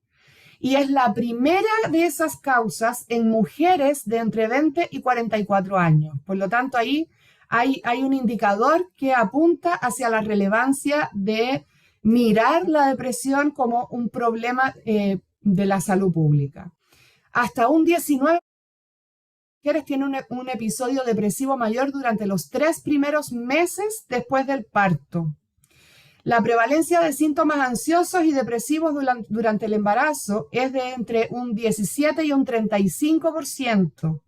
Y es la primera de esas causas en mujeres de entre 20 y 44 años. Por lo tanto, ahí hay un indicador que apunta hacia la relevancia de mirar la depresión como un problema de la salud pública. Hasta un 19% de mujeres tienen un episodio depresivo mayor durante los 3 primeros meses después del parto. La prevalencia de síntomas ansiosos y depresivos durante el embarazo es de entre un 17 y un 35%.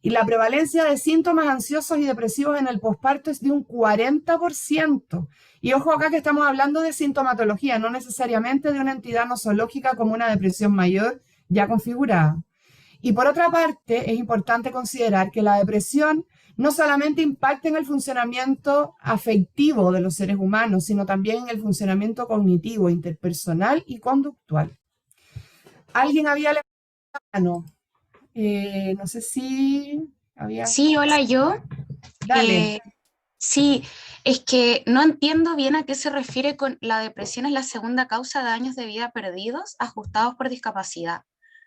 Y la prevalencia de síntomas ansiosos y depresivos en el posparto es de un 40%. Y ojo acá que estamos hablando de sintomatología, no necesariamente de una entidad nosológica como una depresión mayor ya configurada. Y por otra parte, es importante considerar que la depresión no solamente impacta en el funcionamiento afectivo de los seres humanos, sino también en el funcionamiento cognitivo, interpersonal y conductual. ¿Alguien había levantado la mano? No sé si había... Sí, hola, yo. Dale. Sí, es que no entiendo bien a qué se refiere con la depresión es la segunda causa de años de vida perdidos ajustados por discapacidad.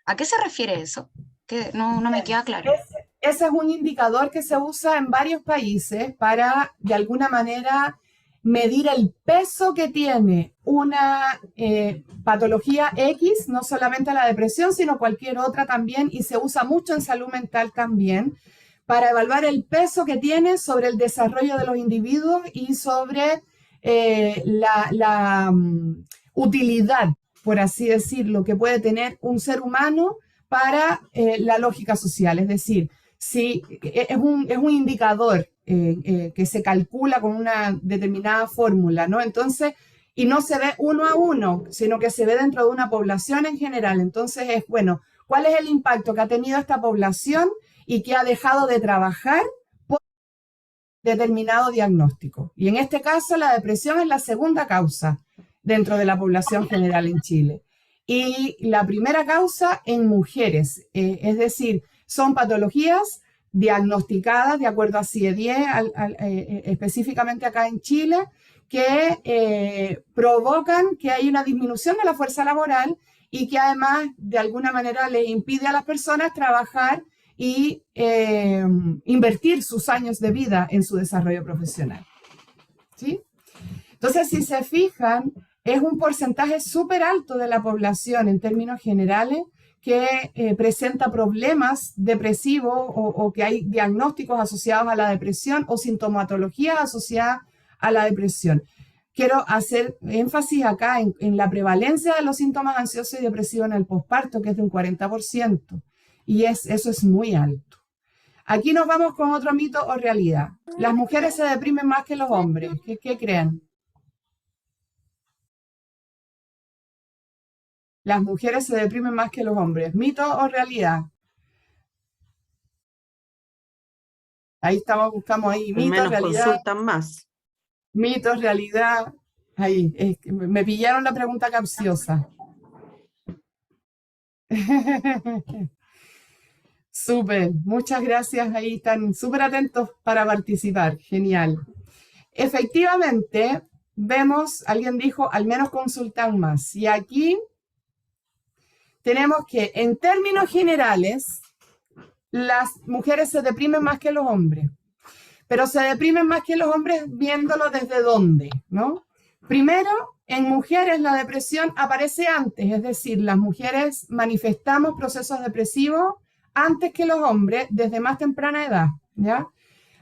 ¿A qué se refiere eso? Que no me queda claro. Ese es un indicador que se usa en varios países para, de alguna manera, medir el peso que tiene una patología X, no solamente la depresión, sino cualquier otra también, y se usa mucho en salud mental también, para evaluar el peso que tiene sobre el desarrollo de los individuos y sobre la utilidad, por así decirlo, que puede tener un ser humano para la lógica social. Es decir, si es un indicador que se calcula con una determinada fórmula, ¿no? Entonces, y no se ve uno a uno, sino que se ve dentro de una población en general. Entonces es, bueno, ¿cuál es el impacto que ha tenido esta población y que ha dejado de trabajar por determinado diagnóstico? Y en este caso, la depresión es la segunda causa dentro de la población general en Chile. Y la primera causa en mujeres, es decir, son patologías diagnosticadas de acuerdo a CIE-10, específicamente acá en Chile, que provocan que hay una disminución de la fuerza laboral y que además de alguna manera le impide a las personas trabajar y invertir sus años de vida en su desarrollo profesional. ¿Sí? Entonces, si se fijan, es un porcentaje súper alto de la población en términos generales que presenta problemas depresivos o que hay diagnósticos asociados a la depresión o sintomatología asociada a la depresión. Quiero hacer énfasis acá en la prevalencia de los síntomas ansiosos y depresivos en el posparto, que es de un 40%, y eso es muy alto. Aquí nos vamos con otro mito o realidad. Las mujeres se deprimen más que los hombres. ¿Qué creen? Las mujeres se deprimen más que los hombres. ¿Mito o realidad? Ahí buscamos ahí. Mito, Menos realidad. consultan más. Mito, realidad. Ahí, me pillaron la pregunta capciosa. Súper, muchas gracias. Ahí están súper atentos para participar. Genial. Efectivamente, vemos, alguien dijo, al menos consultan más. Y aquí tenemos que, en términos generales, las mujeres se deprimen más que los hombres. Pero se deprimen más que los hombres viéndolo desde dónde, ¿no? Primero, en mujeres la depresión aparece antes, es decir, las mujeres manifestamos procesos depresivos antes que los hombres desde más temprana edad, ¿ya?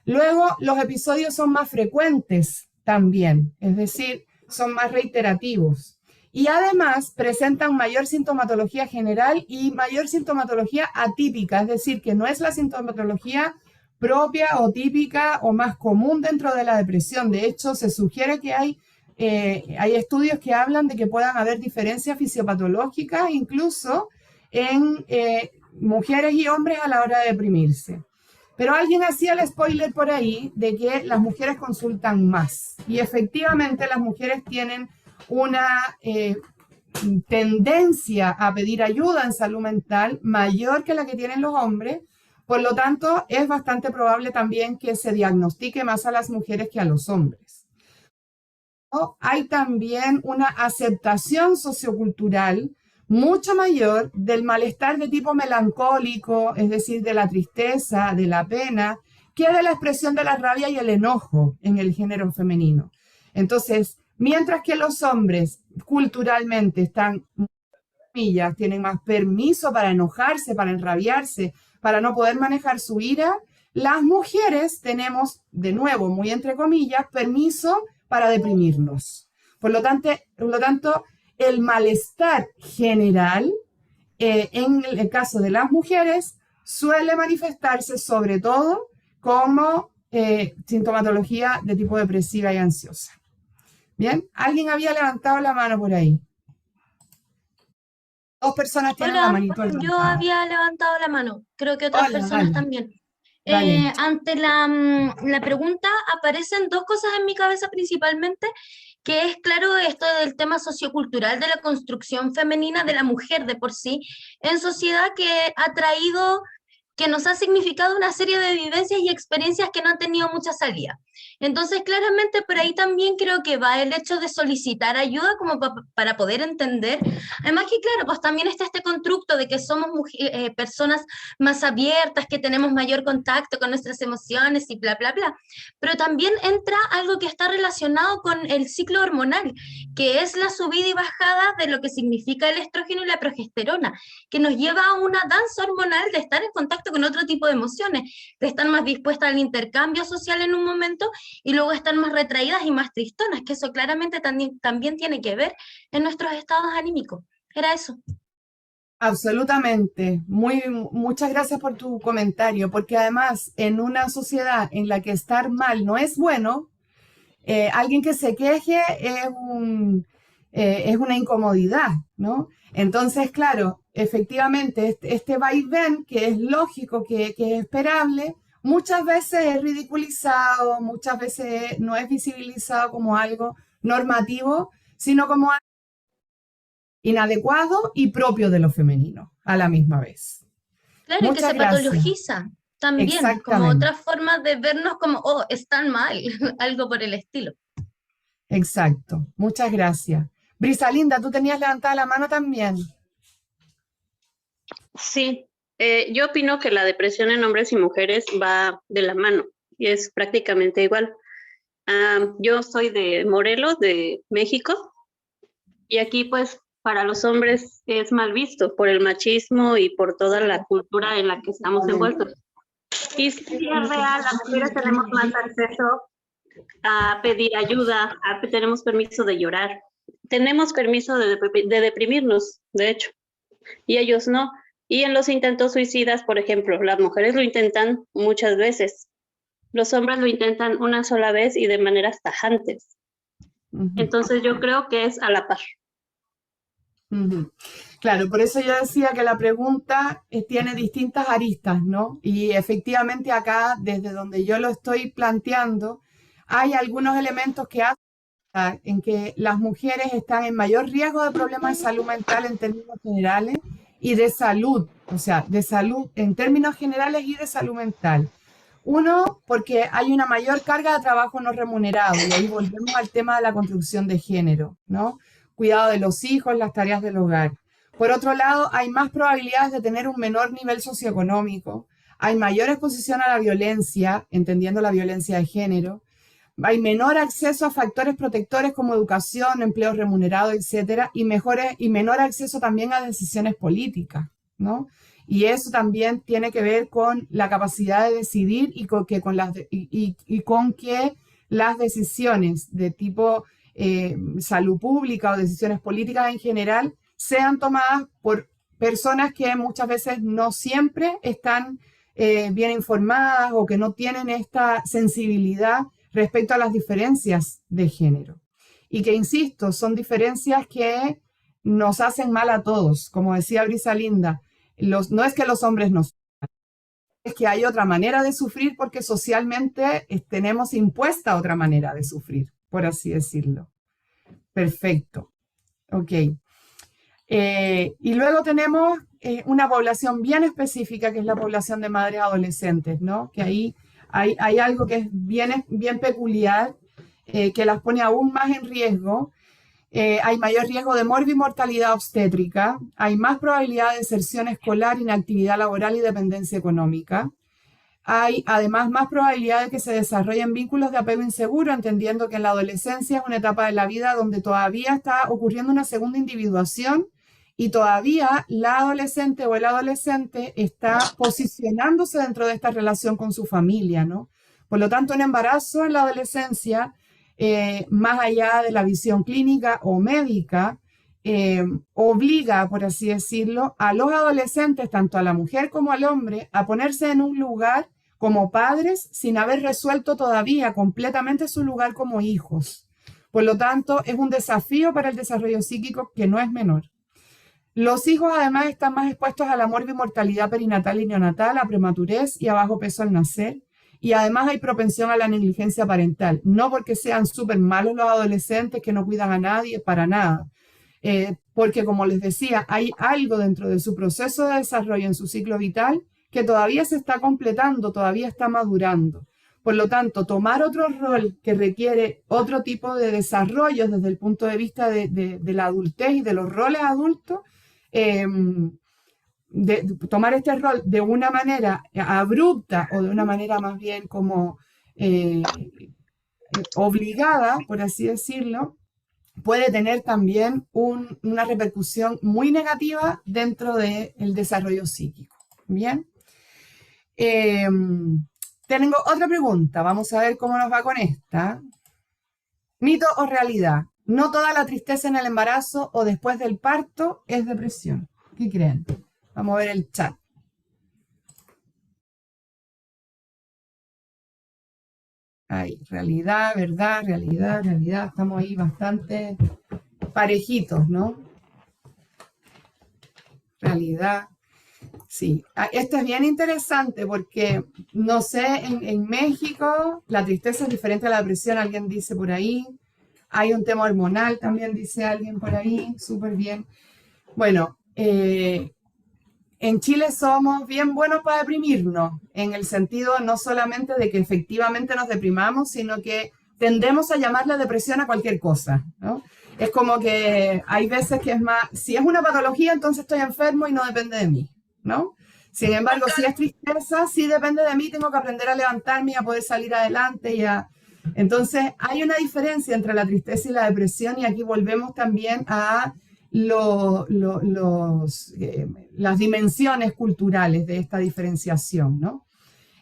Luego, los episodios son más frecuentes también, es decir, son más reiterativos. Y además presentan mayor sintomatología general y mayor sintomatología atípica, es decir, que no es la sintomatología propia o típica o más común dentro de la depresión. De hecho, se sugiere que hay estudios que hablan de que puedan haber diferencias fisiopatológicas incluso en mujeres y hombres a la hora de deprimirse. Pero alguien hacía el spoiler por ahí de que las mujeres consultan más. Y efectivamente las mujeres tienen una tendencia a pedir ayuda en salud mental mayor que la que tienen los hombres. Por lo tanto, es bastante probable también que se diagnostique más a las mujeres que a los hombres. Hay también una aceptación sociocultural mucho mayor del malestar de tipo melancólico, es decir, de la tristeza, de la pena, que de la expresión de la rabia y el enojo en el género femenino. Entonces, mientras que los hombres culturalmente tienen más permiso para enojarse, para enrabiarse, para no poder manejar su ira, las mujeres tenemos, de nuevo, muy entre comillas, permiso para deprimirnos. Por lo tanto, el malestar general, en el caso de las mujeres, suele manifestarse sobre todo como sintomatología de tipo depresiva y ansiosa. Bien, alguien había levantado la mano por ahí. Dos personas tienen la manito levantada. Yo había levantado la mano, creo que otras personas también. Ante la pregunta aparecen dos cosas en mi cabeza principalmente, que es claro esto del tema sociocultural de la construcción femenina de la mujer de por sí en sociedad, que ha traído que nos ha significado una serie de vivencias y experiencias que no han tenido mucha salida. Entonces, claramente por ahí también creo que va el hecho de solicitar ayuda como para poder entender. Además que, claro, pues también está este constructo de que somos personas más abiertas, que tenemos mayor contacto con nuestras emociones y bla, bla, bla. Pero también entra algo que está relacionado con el ciclo hormonal, que es la subida y bajada de lo que significa el estrógeno y la progesterona, que nos lleva a una danza hormonal de estar en contacto con otro tipo de emociones, de estar más dispuestas al intercambio social en un momento y luego estar más retraídas y más tristonas, que eso claramente también tiene que ver en nuestros estados anímicos. Era eso. Absolutamente. Muchas gracias por tu comentario, porque además en una sociedad en la que estar mal no es bueno, alguien que se queje es una incomodidad, ¿no? Entonces, claro, efectivamente, este vaivén, que es lógico, que es esperable, muchas veces es ridiculizado, muchas veces no es visibilizado como algo normativo, sino como algo inadecuado y propio de lo femenino a la misma vez. Claro, y que se patologiza también, como otra forma de vernos como, oh, están mal, algo por el estilo. Exacto, muchas gracias. Brisalinda, tú tenías levantada la mano también. Sí, yo opino que la depresión en hombres y mujeres va de la mano y es prácticamente igual. Yo soy de Morelos, de México, y aquí pues para los hombres es mal visto por el machismo y por toda la cultura en la que estamos envueltos. Y si es real, las mujeres tenemos más acceso a pedir ayuda, tenemos permiso de llorar, tenemos permiso de deprimirnos, de hecho, y ellos no. Y en los intentos suicidas, por ejemplo, las mujeres lo intentan muchas veces, los hombres lo intentan una sola vez y de maneras tajantes. Entonces yo creo que es a la par. Claro, por eso yo decía que la pregunta tiene distintas aristas, ¿no? Y efectivamente acá, desde donde yo lo estoy planteando, hay algunos elementos que hacen en que las mujeres están en mayor riesgo de problemas de salud mental en términos generales y de salud, o sea, de salud en términos generales y de salud mental. Uno, porque hay una mayor carga de trabajo no remunerado, y ahí volvemos al tema de la construcción de género, ¿no? Cuidado de los hijos, las tareas del hogar. Por otro lado, hay más probabilidades de tener un menor nivel socioeconómico, hay mayor exposición a la violencia, entendiendo la violencia de género, hay menor acceso a factores protectores como educación, empleo remunerado, etcétera, y menor acceso también a decisiones políticas, ¿no? Y eso también tiene que ver con la capacidad de decidir y con que las decisiones de tipo salud pública o decisiones políticas en general sean tomadas por personas que muchas veces no siempre están bien informadas o que no tienen esta sensibilidad respecto a las diferencias de género. Y que, insisto, son diferencias que nos hacen mal a todos. Como decía Brisalinda, no es que los hombres no sufran, es que hay otra manera de sufrir porque socialmente tenemos impuesta otra manera de sufrir, por así decirlo. Perfecto. Ok. Y luego tenemos una población bien específica, que es la población de madres adolescentes, ¿no? Que ahí hay algo que es bien peculiar, que las pone aún más en riesgo. Hay mayor riesgo de morbimortalidad obstétrica, hay más probabilidad de deserción escolar, inactividad laboral y dependencia económica. Hay además más probabilidad de que se desarrollen vínculos de apego inseguro, entendiendo que en la adolescencia es una etapa de la vida donde todavía está ocurriendo una segunda individuación y todavía la adolescente o el adolescente está posicionándose dentro de esta relación con su familia, ¿no? Por lo tanto, un embarazo en la adolescencia, más allá de la visión clínica o médica, obliga, por así decirlo, a los adolescentes, tanto a la mujer como al hombre, a ponerse en un lugar como padres sin haber resuelto todavía completamente su lugar como hijos. Por lo tanto, es un desafío para el desarrollo psíquico que no es menor. Los hijos además están más expuestos a la morbimortalidad perinatal y neonatal, a prematurez y a bajo peso al nacer. Y además hay propensión a la negligencia parental. No porque sean súper malos los adolescentes que no cuidan a nadie, para nada. Porque, como les decía, hay algo dentro de su proceso de desarrollo en su ciclo vital que todavía se está completando, todavía está madurando. Por lo tanto, tomar otro rol que requiere otro tipo de desarrollo desde el punto de vista de la adultez y de los roles adultos, tomar este rol de una manera abrupta o de una manera más bien como obligada, por así decirlo, puede tener también una repercusión muy negativa dentro del desarrollo psíquico. Bien. Tengo otra pregunta. Vamos a ver cómo nos va con esta. ¿Mito o realidad? No toda la tristeza en el embarazo o después del parto es depresión. ¿Qué creen? Vamos a ver el chat. Ahí, realidad, verdad, realidad, realidad. Estamos ahí bastante parejitos, ¿no? Realidad. Sí, esto es bien interesante porque, no sé, en México la tristeza es diferente a la depresión, alguien dice por ahí. Hay un tema hormonal también, dice alguien por ahí, súper bien. Bueno, en Chile somos bien buenos para deprimirnos, en el sentido no solamente de que efectivamente nos deprimamos, sino que tendemos a llamarle depresión a cualquier cosa, ¿no? Es como que hay veces que es más, si es una patología, entonces estoy enfermo y no depende de mí, ¿no? Sin embargo, si es tristeza, sí depende de mí, tengo que aprender a levantarme y a poder salir adelante. Entonces, hay una diferencia entre la tristeza y la depresión y aquí volvemos también a las dimensiones culturales de esta diferenciación, ¿no?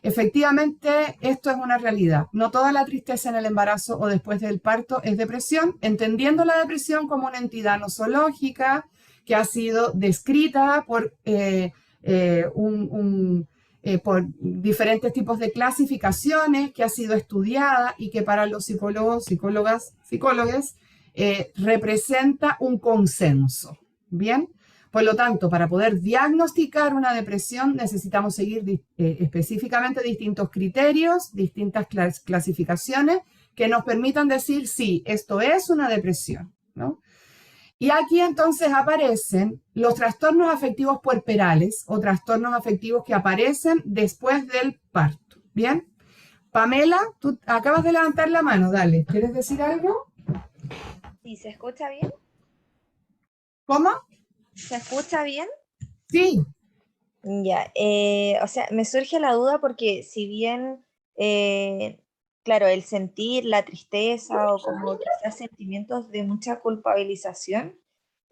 Efectivamente, esto es una realidad. No toda la tristeza en el embarazo o después del parto es depresión, entendiendo la depresión como una entidad nosológica que ha sido descrita por por diferentes tipos de clasificaciones, que ha sido estudiada y que para los psicólogos, psicólogas, representa un consenso. ¿Bien? Por lo tanto, para poder diagnosticar una depresión necesitamos seguir específicamente distintos criterios, distintas clasificaciones que nos permitan decir, sí, esto es una depresión, ¿no? Y aquí entonces aparecen los trastornos afectivos puerperales o trastornos afectivos que aparecen después del parto. ¿Bien? Pamela, tú acabas de levantar la mano, dale. ¿Quieres decir algo? ¿Y se escucha bien? ¿Cómo? ¿Se escucha bien? Sí. Ya, o sea, me surge la duda porque si bien, claro, el sentir la tristeza o como quizás sentimientos de mucha culpabilización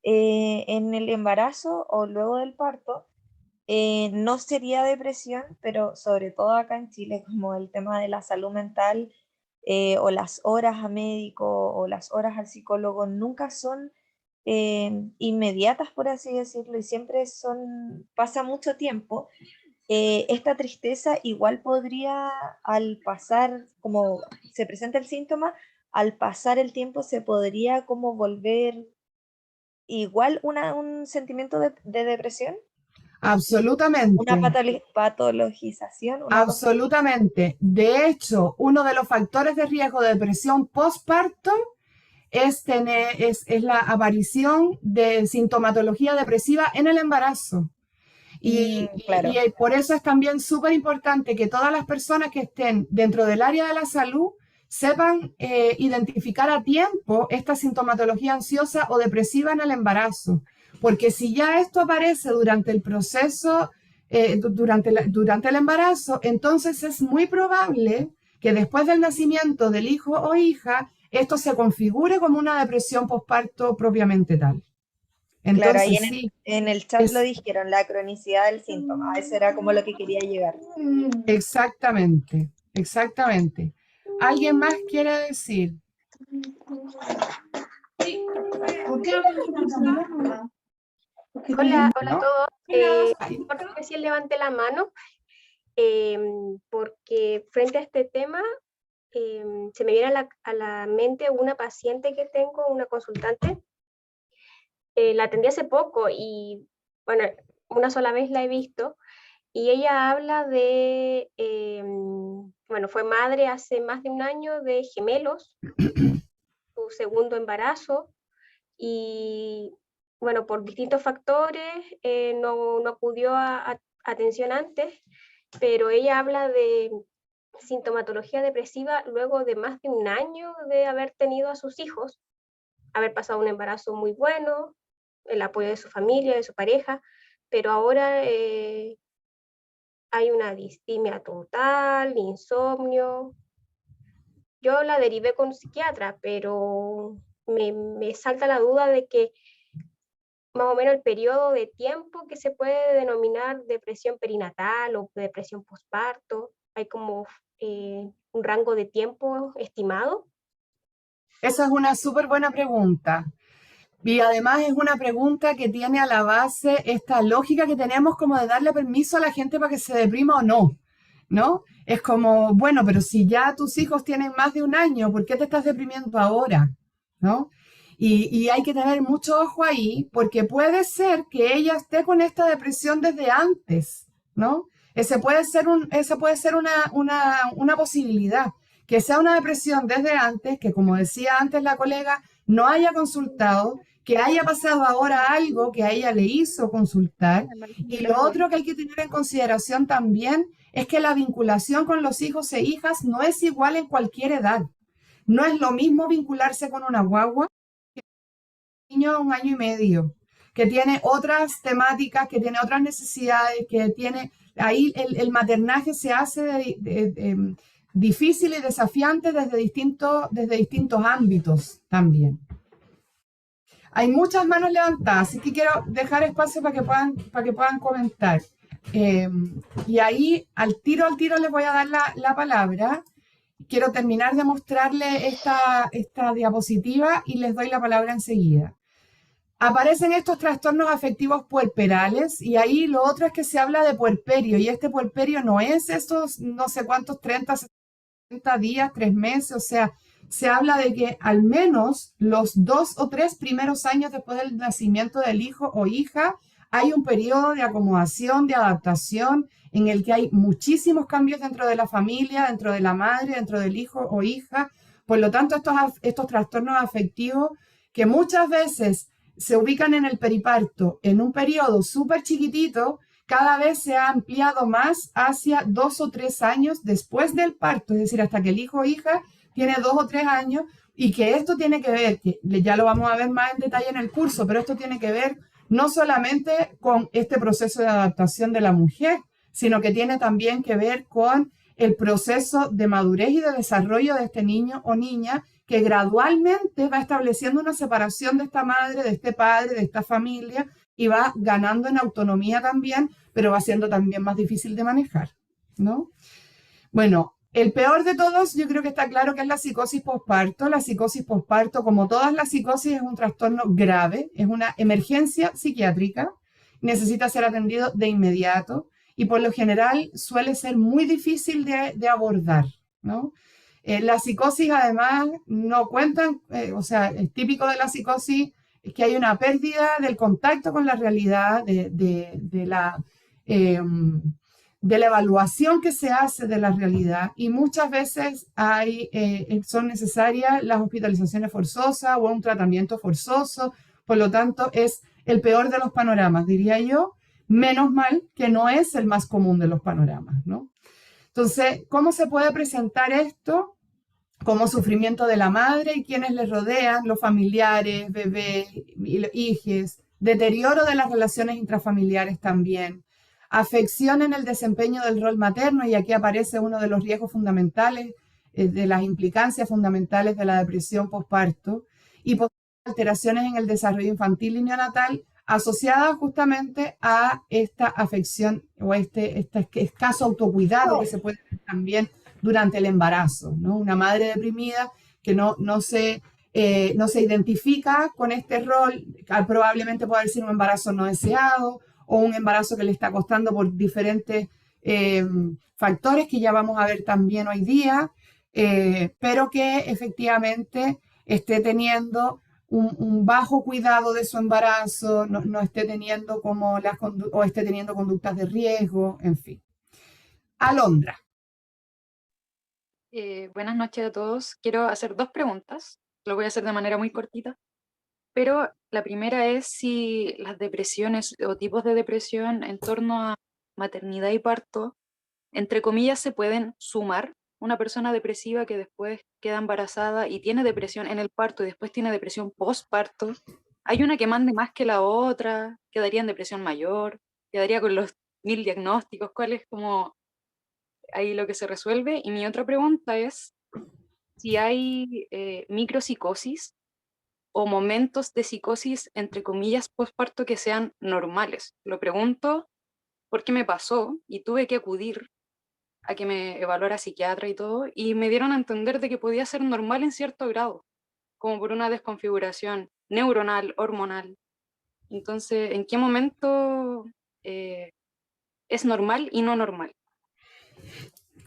en el embarazo o luego del parto, no sería depresión, pero sobre todo acá en Chile, como el tema de la salud mental o las horas a médico o las horas al psicólogo nunca son inmediatas, por así decirlo, y siempre pasa mucho tiempo. Esta tristeza igual podría, al pasar, como se presenta el síntoma, al pasar el tiempo se podría como volver igual un sentimiento de depresión. Absolutamente. Una patologización. Absolutamente. De hecho, uno de los factores de riesgo de depresión postparto es la aparición de sintomatología depresiva en el embarazo. Claro. Y por eso es también súper importante que todas las personas que estén dentro del área de la salud sepan identificar a tiempo esta sintomatología ansiosa o depresiva en el embarazo. Porque si ya esto aparece durante el proceso, durante el embarazo, entonces es muy probable que después del nacimiento del hijo o hija, esto se configure como una depresión postparto propiamente tal. Entonces, claro, ahí en el chat lo dijeron, la cronicidad del síntoma, eso era como lo que quería llegar. Exactamente, exactamente. ¿Alguien más quiere decir? Sí. Hola a todos. Por favor, recién levanté la mano porque frente a este tema se me viene a la mente una paciente que tengo, una consultante. La atendí hace poco y, bueno, una sola vez la he visto y ella habla de, bueno, fue madre hace más de un año de gemelos, su segundo embarazo y, bueno, por distintos factores no acudió a atención antes, pero ella habla de sintomatología depresiva luego de más de un año de haber tenido a sus hijos, haber pasado un embarazo muy bueno, el apoyo de su familia, de su pareja, pero ahora hay una distimia total, insomnio. Yo la derivé con un psiquiatra, pero me salta la duda de que más o menos el periodo de tiempo que se puede denominar depresión perinatal o depresión postparto, hay como un rango de tiempo estimado. Esa es una súper buena pregunta. Y además es una pregunta que tiene a la base esta lógica que tenemos como de darle permiso a la gente para que se deprima o no, ¿no? Es como, bueno, pero si ya tus hijos tienen más de un año, ¿por qué te estás deprimiendo ahora? ¿No? Y hay que tener mucho ojo ahí, porque puede ser que ella esté con esta depresión desde antes, ¿no? Esa puede ser una posibilidad, que sea una depresión desde antes, que como decía antes la colega, no haya consultado, que haya pasado ahora algo que a ella le hizo consultar. Y lo otro que hay que tener en consideración también es que la vinculación con los hijos e hijas no es igual en cualquier edad. No es lo mismo vincularse con una guagua que un niño de 1 año y medio, que tiene otras temáticas, que tiene otras necesidades, que tiene... Ahí el maternaje se hace difícil y desafiante desde distintos ámbitos también. Hay muchas manos levantadas, así que quiero dejar espacio para que puedan comentar. Y ahí al tiro les voy a dar la palabra. Quiero terminar de mostrarles esta diapositiva y les doy la palabra enseguida. Aparecen estos trastornos afectivos puerperales y ahí lo otro es que se habla de puerperio y este puerperio no es estos no sé cuántos 30, 60 días, 3 meses, o sea, se habla de que al menos los 2 o 3 primeros años después del nacimiento del hijo o hija hay un periodo de acomodación, de adaptación, en el que hay muchísimos cambios dentro de la familia, dentro de la madre, dentro del hijo o hija. Por lo tanto, estos trastornos afectivos que muchas veces se ubican en el periparto en un periodo súper chiquitito, cada vez se ha ampliado más hacia 2 o 3 años después del parto, es decir, hasta que el hijo o hija tiene 2 o 3 años, y que esto tiene que ver, que ya lo vamos a ver más en detalle en el curso, pero esto tiene que ver no solamente con este proceso de adaptación de la mujer, sino que tiene también que ver con el proceso de madurez y de desarrollo de este niño o niña, que gradualmente va estableciendo una separación de esta madre, de este padre, de esta familia, y va ganando en autonomía también, pero va siendo también más difícil de manejar, ¿no? Bueno, el peor de todos, yo creo que está claro que es la psicosis posparto. La psicosis posparto, como todas las psicosis, es un trastorno grave, es una emergencia psiquiátrica, necesita ser atendido de inmediato y por lo general suele ser muy difícil de abordar, ¿no? La psicosis además no cuentan, o sea, es típico de la psicosis es que hay una pérdida del contacto con la realidad, de la evaluación que se hace de la realidad, y muchas veces son necesarias las hospitalizaciones forzosas o un tratamiento forzoso. Por lo tanto, es el peor de los panoramas, diría yo. Menos mal que no es el más común de los panoramas, ¿no? Entonces, ¿cómo se puede presentar esto? Como sufrimiento de la madre y quienes le rodean, los familiares, bebés, hijos, deterioro de las relaciones intrafamiliares también, afección en el desempeño del rol materno, y aquí aparece uno de los riesgos fundamentales, de las implicancias fundamentales de la depresión posparto, y alteraciones en el desarrollo infantil y neonatal asociadas justamente a esta afección o este escaso autocuidado que se puede ver también durante el embarazo, ¿no? Una madre deprimida que no se identifica con este rol, probablemente puede haber sido un embarazo no deseado o un embarazo que le está costando por diferentes factores que ya vamos a ver también hoy día, pero que efectivamente esté teniendo un bajo cuidado de su embarazo, no esté teniendo o esté teniendo conductas de riesgo, en fin. Alondra. Buenas noches a todos. Quiero hacer 2 preguntas. Lo voy a hacer de manera muy cortita. Pero la primera es si las depresiones o tipos de depresión en torno a maternidad y parto, entre comillas, se pueden sumar? Una persona depresiva que después queda embarazada y tiene depresión en el parto y después tiene depresión postparto, ¿hay una que mande más que la otra? ¿Quedaría en depresión mayor? ¿Quedaría con los 1000 diagnósticos? ¿Cuál es como ahí lo que se resuelve? Y mi otra pregunta es si hay micropsicosis o momentos de psicosis, entre comillas, postparto que sean normales. Lo pregunto porque me pasó y tuve que acudir a que me evaluara psiquiatra y todo, y me dieron a entender de que podía ser normal en cierto grado, como por una desconfiguración neuronal, hormonal. Entonces, ¿en qué momento es normal y no normal?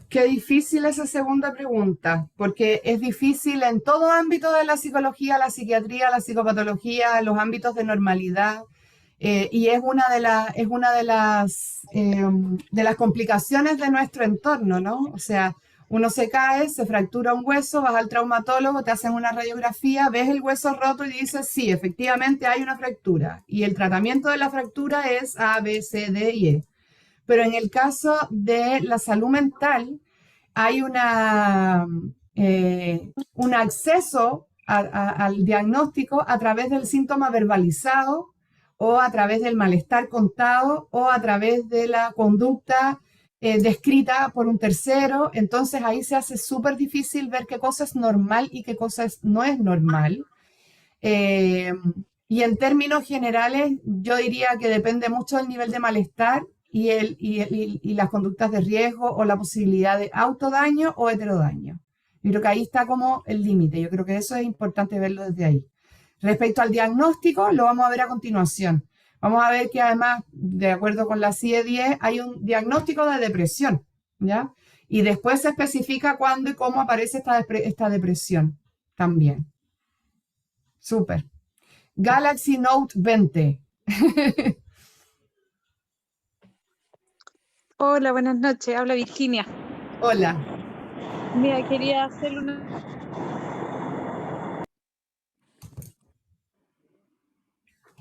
Qué difícil esa segunda pregunta, porque es difícil en todo ámbito de la psicología, la psiquiatría, la psicopatología, los ámbitos de normalidad, y es una de las complicaciones de nuestro entorno, ¿no? O sea, uno se cae, se fractura un hueso, vas al traumatólogo, te hacen una radiografía, ves el hueso roto y dices, sí, efectivamente hay una fractura, y el tratamiento de la fractura es A, B, C, D y E. Pero en el caso de la salud mental, hay un acceso al diagnóstico a través del síntoma verbalizado o a través del malestar contado o a través de la conducta descrita por un tercero. Entonces ahí se hace súper difícil ver qué cosa es normal y qué cosa no es normal. Y en términos generales, yo diría que depende mucho del nivel de malestar y las conductas de riesgo o la posibilidad de autodaño o heterodaño. Yo creo que ahí está como el límite. Yo creo que eso es importante verlo desde ahí. Respecto al diagnóstico, lo vamos a ver a continuación. Vamos a ver que además, de acuerdo con la CIE-10, hay un diagnóstico de depresión, ¿ya? Y después se especifica cuándo y cómo aparece esta depresión también. Súper. Galaxy Note 20. Hola, buenas noches. Habla Virginia. Hola. Mira, quería hacerle una...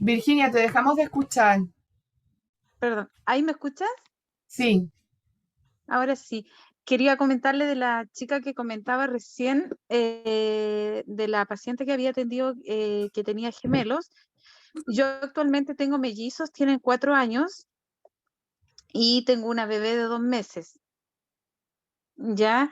Virginia, te dejamos de escuchar. Perdón, ¿ahí me escuchas? Sí. Ahora sí. Quería comentarle de la chica que comentaba recién, de la paciente que había atendido que tenía gemelos. Yo actualmente tengo mellizos, tienen 4 años y tengo una bebé de 2 meses. Ya,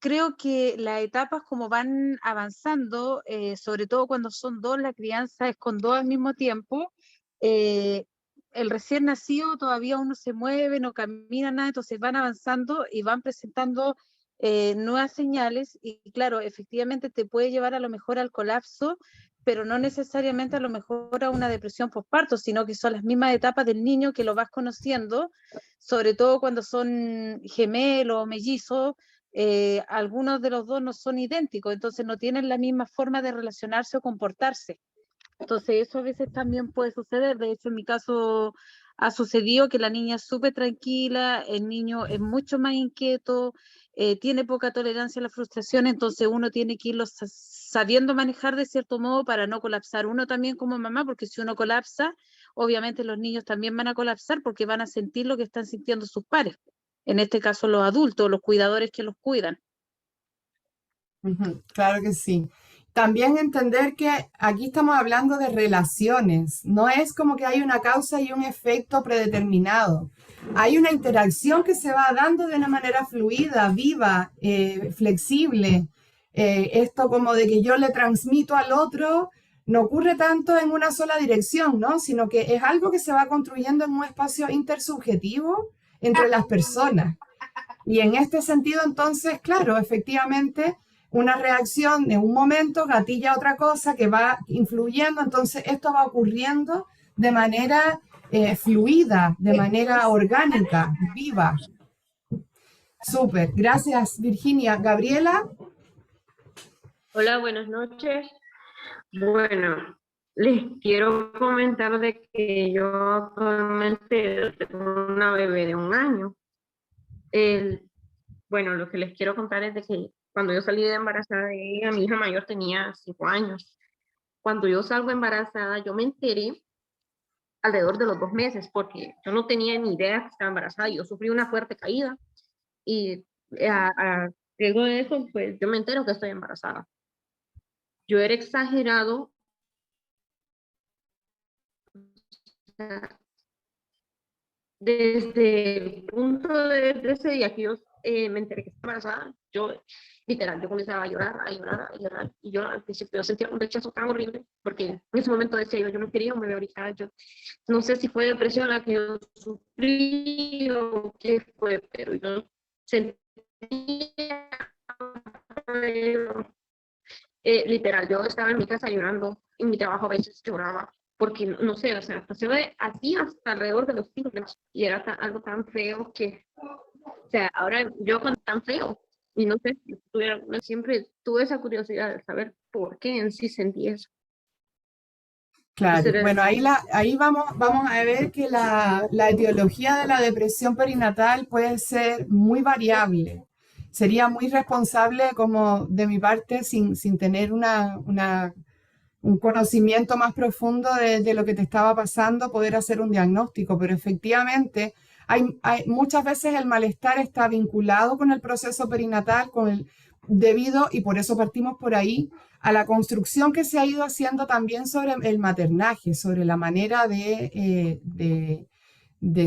creo que las etapas como van avanzando, sobre todo cuando son 2, la crianza es con 2 al mismo tiempo, el recién nacido todavía uno se mueve, no camina nada, entonces van avanzando y van presentando nuevas señales y claro, efectivamente te puede llevar a lo mejor al colapso, pero no necesariamente a lo mejor a una depresión postparto, sino que son las mismas etapas del niño que lo vas conociendo, sobre todo cuando son gemelos o mellizos, algunos de los dos no son idénticos, entonces no tienen la misma forma de relacionarse o comportarse. Entonces eso a veces también puede suceder. De hecho, en mi caso ha sucedido que la niña es súper tranquila, el niño es mucho más inquieto, tiene poca tolerancia a la frustración, entonces uno tiene que irlo sabiendo manejar de cierto modo para no colapsar uno también como mamá, porque si uno colapsa, obviamente los niños también van a colapsar porque van a sentir lo que están sintiendo sus pares, en este caso los adultos, los cuidadores que los cuidan. Claro que sí. También entender que aquí estamos hablando de relaciones, no es como que hay una causa y un efecto predeterminado. Hay una interacción que se va dando de una manera fluida, viva, flexible. Esto como de que yo le transmito al otro no ocurre tanto en una sola dirección, ¿no? Sino que es algo que se va construyendo en un espacio intersubjetivo entre las personas. Y en este sentido, entonces, claro, efectivamente, una reacción en un momento gatilla otra cosa que va influyendo, entonces esto va ocurriendo de manera fluida, de manera orgánica, viva. Súper, gracias Virginia. Gabriela. Hola, buenas noches. Bueno, les quiero comentar de que yo actualmente tengo una bebé de 1 año. Bueno, lo que les quiero contar es de que cuando yo salí de embarazada de ella, mi hija mayor tenía 5 años. Cuando yo salgo embarazada, yo me enteré alrededor de los 2 meses, porque yo no tenía ni idea que estaba embarazada. Yo sufrí una fuerte caída y luego de eso, pues yo me entero que estoy embarazada. Yo era exagerado. Desde el punto de ese día que yo me enteré que estaba embarazada, yo literal, yo comencé a llorar, y yo al principio sentía un rechazo tan horrible, porque en ese momento decía yo no quería un bebé ahorita, yo no sé si fue depresión la que yo sufrí o qué fue, pero yo sentía, literal, yo estaba en mi casa llorando, en mi trabajo a veces lloraba, porque no sé, o sea, pasó de así hasta alrededor de los 5 meses, y era algo tan feo que, o sea, ahora yo con tan feo, y no sé, siempre tuve esa curiosidad de saber por qué en sí sentí eso. Claro, bueno, ahí vamos a ver que la etiología de la depresión perinatal puede ser muy variable. Sería muy responsable como de mi parte, sin tener un conocimiento más profundo de lo que te estaba pasando, poder hacer un diagnóstico, pero efectivamente muchas veces el malestar está vinculado con el proceso perinatal, debido, y por eso partimos por ahí, a la construcción que se ha ido haciendo también sobre el maternaje, sobre la manera de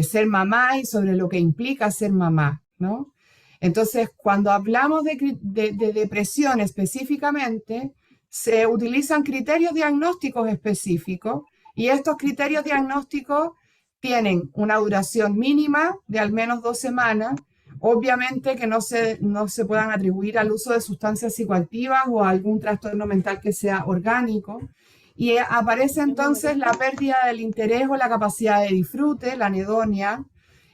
ser mamá y sobre lo que implica ser mamá, ¿no? Entonces, cuando hablamos de depresión específicamente, se utilizan criterios diagnósticos específicos y estos criterios diagnósticos tienen una duración mínima de al menos 2 semanas, obviamente que no se puedan atribuir al uso de sustancias psicoactivas o a algún trastorno mental que sea orgánico. Y aparece entonces la pérdida del interés o la capacidad de disfrute, la anedonia,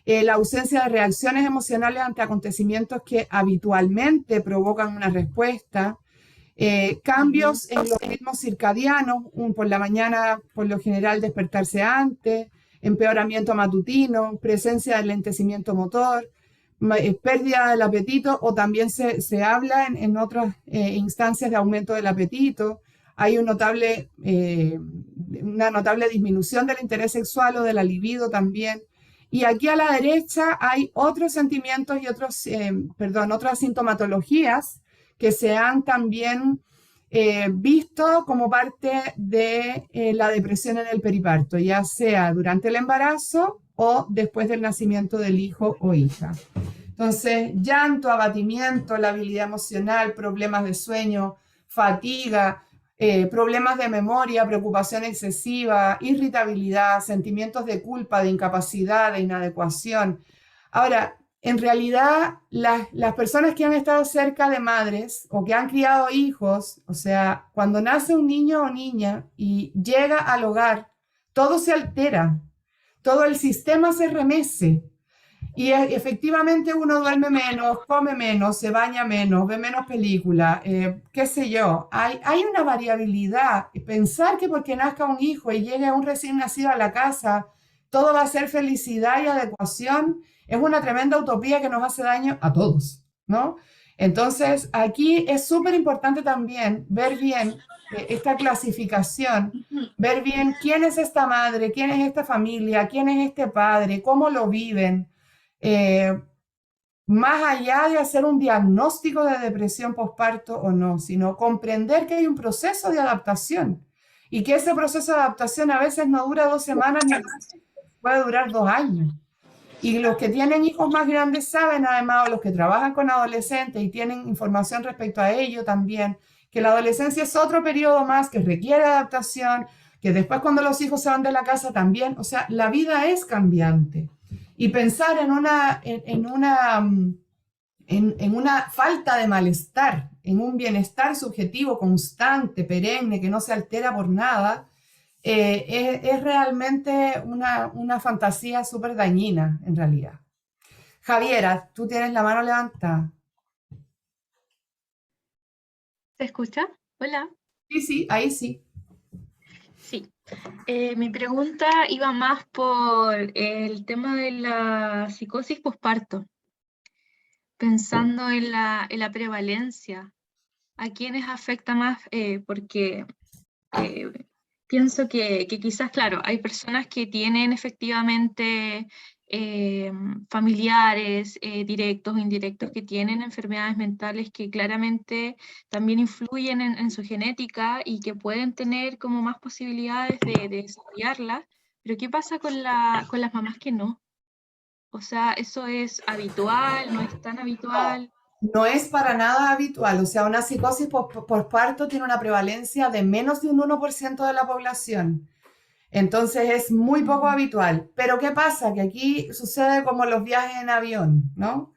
la ausencia de reacciones emocionales ante acontecimientos que habitualmente provocan una respuesta, cambios en los ritmos circadianos, por la mañana por lo general despertarse antes, empeoramiento matutino, presencia de lentecimiento motor, pérdida del apetito, o también se habla en otras instancias de aumento del apetito. Hay una notable disminución del interés sexual o de la libido también. Y aquí a la derecha hay otros sentimientos y otras sintomatologías que se han también visto como parte de la depresión en el periparto, ya sea durante el embarazo o después del nacimiento del hijo o hija. Entonces, llanto, abatimiento, labilidad emocional, problemas de sueño, fatiga, problemas de memoria, preocupación excesiva, irritabilidad, sentimientos de culpa, de incapacidad, de inadecuación. Ahora, en realidad, las personas que han estado cerca de madres o que han criado hijos, o sea, cuando nace un niño o niña y llega al hogar, todo se altera, todo el sistema se remece. Y efectivamente uno duerme menos, come menos, se baña menos, ve menos películas, qué sé yo. Hay una variabilidad. Pensar que porque nazca un hijo y llegue un recién nacido a la casa, todo va a ser felicidad y adecuación, es una tremenda utopía que nos hace daño a todos, ¿no? Entonces, aquí es súper importante también ver bien esta clasificación, ver bien quién es esta madre, quién es esta familia, quién es este padre, cómo lo viven. Más allá de hacer un diagnóstico de depresión posparto o no, sino comprender que hay un proceso de adaptación y que ese proceso de adaptación a veces no dura 2 semanas, ni puede durar 2 años. Y los que tienen hijos más grandes saben, además, o los que trabajan con adolescentes y tienen información respecto a ello también, que la adolescencia es otro periodo más que requiere adaptación, que después cuando los hijos se van de la casa también, o sea, la vida es cambiante. Y pensar en una falta de malestar, en un bienestar subjetivo constante, perenne, que no se altera por nada, es realmente una fantasía súper dañina, en realidad. Javiera, tú tienes la mano levantada. ¿Se escucha? Hola. Sí, ahí sí. Sí. Mi pregunta iba más por el tema de la psicosis posparto, pensando en la prevalencia, a quiénes afecta más, porque pienso que quizás, claro, hay personas que tienen efectivamente familiares directos o indirectos que tienen enfermedades mentales que claramente también influyen en su genética y que pueden tener como más posibilidades de desarrollarlas, pero ¿qué pasa con las mamás que no? O sea, ¿eso es habitual? ¿No es tan habitual? No es para nada habitual, o sea, una psicosis posparto tiene una prevalencia de menos de un 1% de la población. Entonces es muy poco habitual. Pero ¿qué pasa? Que aquí sucede como los viajes en avión, ¿no?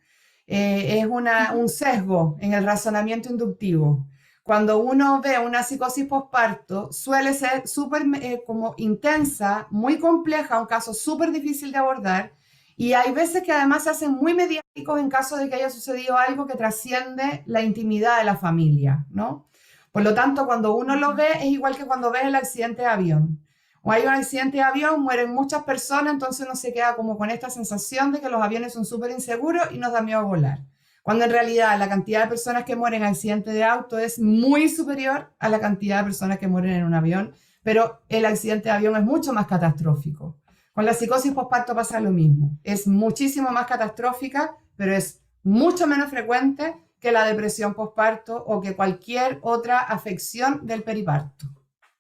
Es un sesgo en el razonamiento inductivo. Cuando uno ve una psicosis posparto, suele ser súper como intensa, muy compleja, un caso súper difícil de abordar, y hay veces que además se hacen muy mediáticos en caso de que haya sucedido algo que trasciende la intimidad de la familia, ¿no? Por lo tanto, cuando uno lo ve, es igual que cuando ves el accidente de avión. O hay un accidente de avión, mueren muchas personas, entonces uno se queda como con esta sensación de que los aviones son súper inseguros y nos da miedo volar. Cuando en realidad la cantidad de personas que mueren en accidente de auto es muy superior a la cantidad de personas que mueren en un avión, pero el accidente de avión es mucho más catastrófico. Con la psicosis posparto pasa lo mismo. Es muchísimo más catastrófica, pero es mucho menos frecuente que la depresión posparto o que cualquier otra afección del periparto.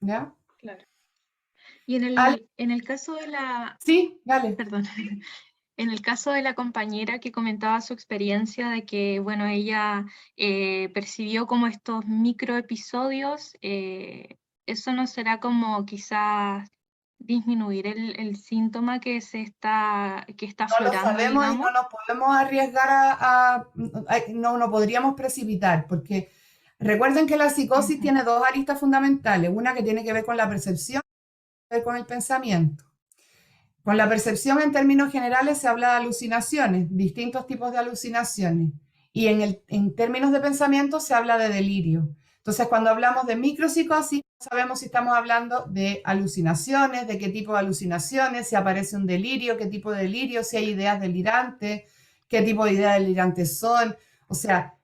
¿Ya? Claro. Y en el caso de la... Sí, dale. Perdón. En el caso de la compañera que comentaba su experiencia de que, bueno, ella percibió como estos microepisodios, ¿eso no será como quizás disminuir el síntoma que está aflorando, No lo sabemos, digamos? y no nos podemos arriesgar no podríamos precipitar, porque recuerden que la psicosis tiene dos aristas fundamentales, una que tiene que ver con la percepción y otra que tiene que ver con el pensamiento. Con la percepción en términos generales se habla de alucinaciones, distintos tipos de alucinaciones, y en términos de pensamiento se habla de delirio. Entonces, cuando hablamos de micropsicosis, no sabemos si estamos hablando de alucinaciones, de qué tipo de alucinaciones, si aparece un delirio, qué tipo de delirio, si hay ideas delirantes, qué tipo de ideas delirantes son. O sea,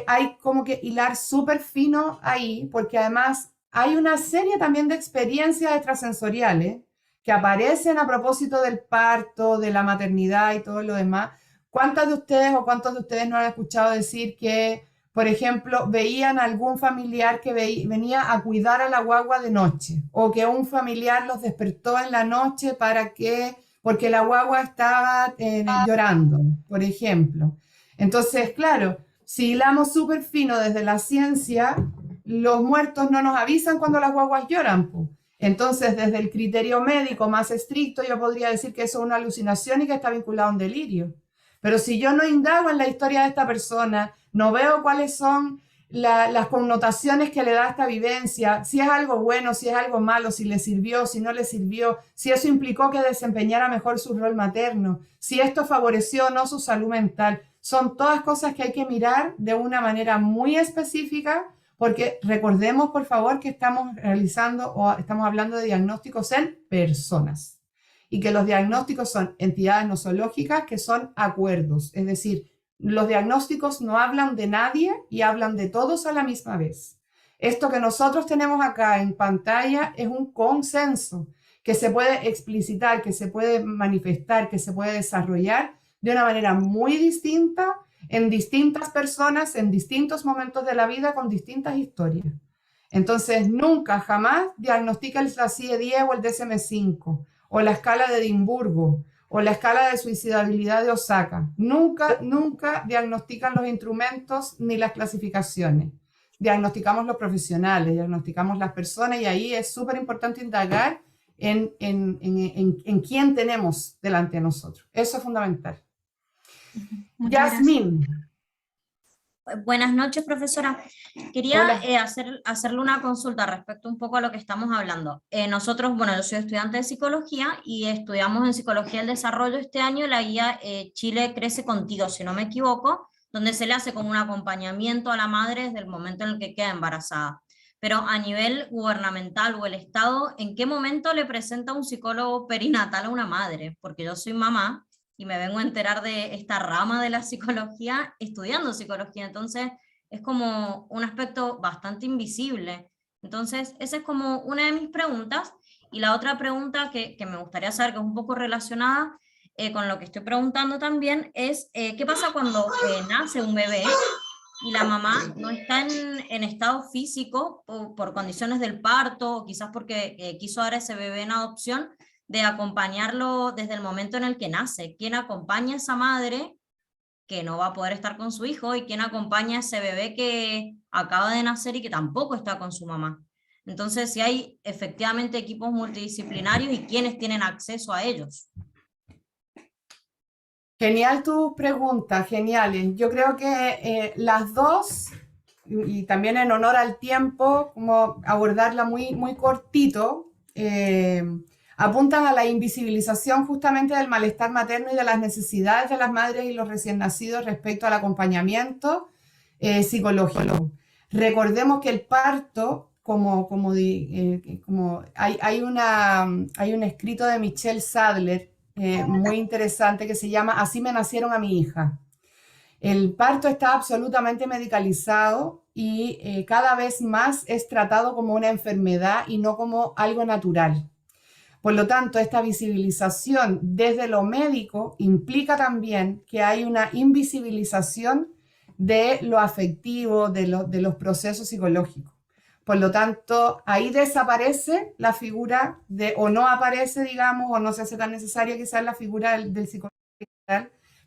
hay como que hilar súper fino ahí, porque además hay una serie también de experiencias extrasensoriales que aparecen a propósito del parto, de la maternidad y todo lo demás. ¿Cuántas de ustedes o cuántos de ustedes no han escuchado decir que, por ejemplo, veían a algún familiar que venía a cuidar a la guagua de noche, o que un familiar los despertó en la noche porque la guagua estaba llorando, por ejemplo? Entonces, claro, si hilamos súper fino desde la ciencia, los muertos no nos avisan cuando las guaguas lloran, po. Entonces, desde el criterio médico más estricto, yo podría decir que eso es una alucinación y que está vinculado a un delirio. Pero si yo no indago en la historia de esta persona, no veo cuáles son las connotaciones que le da esta vivencia, si es algo bueno, si es algo malo, si le sirvió, si no le sirvió, si eso implicó que desempeñara mejor su rol materno, si esto favoreció o no su salud mental, son todas cosas que hay que mirar de una manera muy específica, porque recordemos, por favor, que estamos realizando o estamos hablando de diagnósticos en personas y que los diagnósticos son entidades nosológicas que son acuerdos, es decir, los diagnósticos no hablan de nadie y hablan de todos a la misma vez. Esto que nosotros tenemos acá en pantalla es un consenso que se puede explicitar, que se puede manifestar, que se puede desarrollar de una manera muy distinta en distintas personas, en distintos momentos de la vida, con distintas historias. Entonces, nunca, jamás diagnostica la CIE-10 o el DSM-5, o la escala de Edimburgo, o la escala de suicidabilidad de Osaka. Nunca, nunca diagnostican los instrumentos ni las clasificaciones. Diagnosticamos los profesionales, diagnosticamos las personas, y ahí es súper importante indagar en quién tenemos delante de nosotros. Eso es fundamental. Yasmín. Buenas noches, profesora. Quería hacerle una consulta respecto un poco a lo que estamos hablando. Nosotros, bueno, yo soy estudiante de psicología y estudiamos en Psicología del Desarrollo este año la guía Chile Crece Contigo, si no me equivoco, donde se le hace como un acompañamiento a la madre desde el momento en el que queda embarazada. Pero a nivel gubernamental o el Estado, ¿en qué momento le presenta un psicólogo perinatal a una madre? Porque yo soy mamá y me vengo a enterar de esta rama de la psicología estudiando psicología, entonces es como un aspecto bastante invisible. Entonces, esa es como una de mis preguntas. Y la otra pregunta que me gustaría saber, que es un poco relacionada con lo que estoy preguntando también, es ¿qué pasa cuando nace un bebé y la mamá no está en estado físico por condiciones del parto, o quizás porque quiso dar a ese bebé en adopción, de acompañarlo desde el momento en el que nace? ¿Quién acompaña a esa madre que no va a poder estar con su hijo, y quién acompaña a ese bebé que acaba de nacer y que tampoco está con su mamá? Entonces, si hay efectivamente equipos multidisciplinarios y quiénes tienen acceso a ellos. Genial tus preguntas, geniales. Yo creo que las dos, y también en honor al tiempo, como abordarla muy, muy cortito, apuntan a la invisibilización justamente del malestar materno y de las necesidades de las madres y los recién nacidos respecto al acompañamiento psicológico. Recordemos que el parto, hay un escrito de Michelle Sadler muy interesante que se llama Así me nacieron a mi hija. El parto está absolutamente medicalizado y cada vez más es tratado como una enfermedad y no como algo natural. Por lo tanto, esta visibilización desde lo médico implica también que hay una invisibilización de lo afectivo, de los procesos psicológicos. Por lo tanto, ahí desaparece la figura o no aparece, digamos, o no se hace tan necesaria quizás la figura del psicólogo,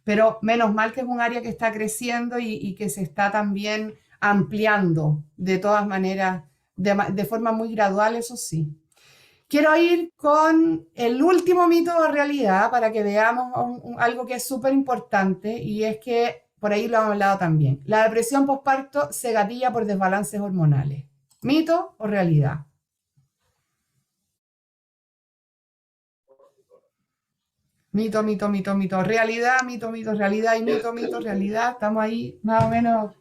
pero menos mal que es un área que está creciendo y que se está también ampliando de todas maneras, de forma muy gradual, eso sí. Quiero ir con el último mito o realidad para que veamos algo que es súper importante, y es que, por ahí lo hemos hablado también, la depresión postparto se gatilla por desbalances hormonales. ¿Mito o realidad? Mito, mito, mito, mito. Realidad, mito, mito, realidad y mito, mito, realidad. Estamos ahí más o menos.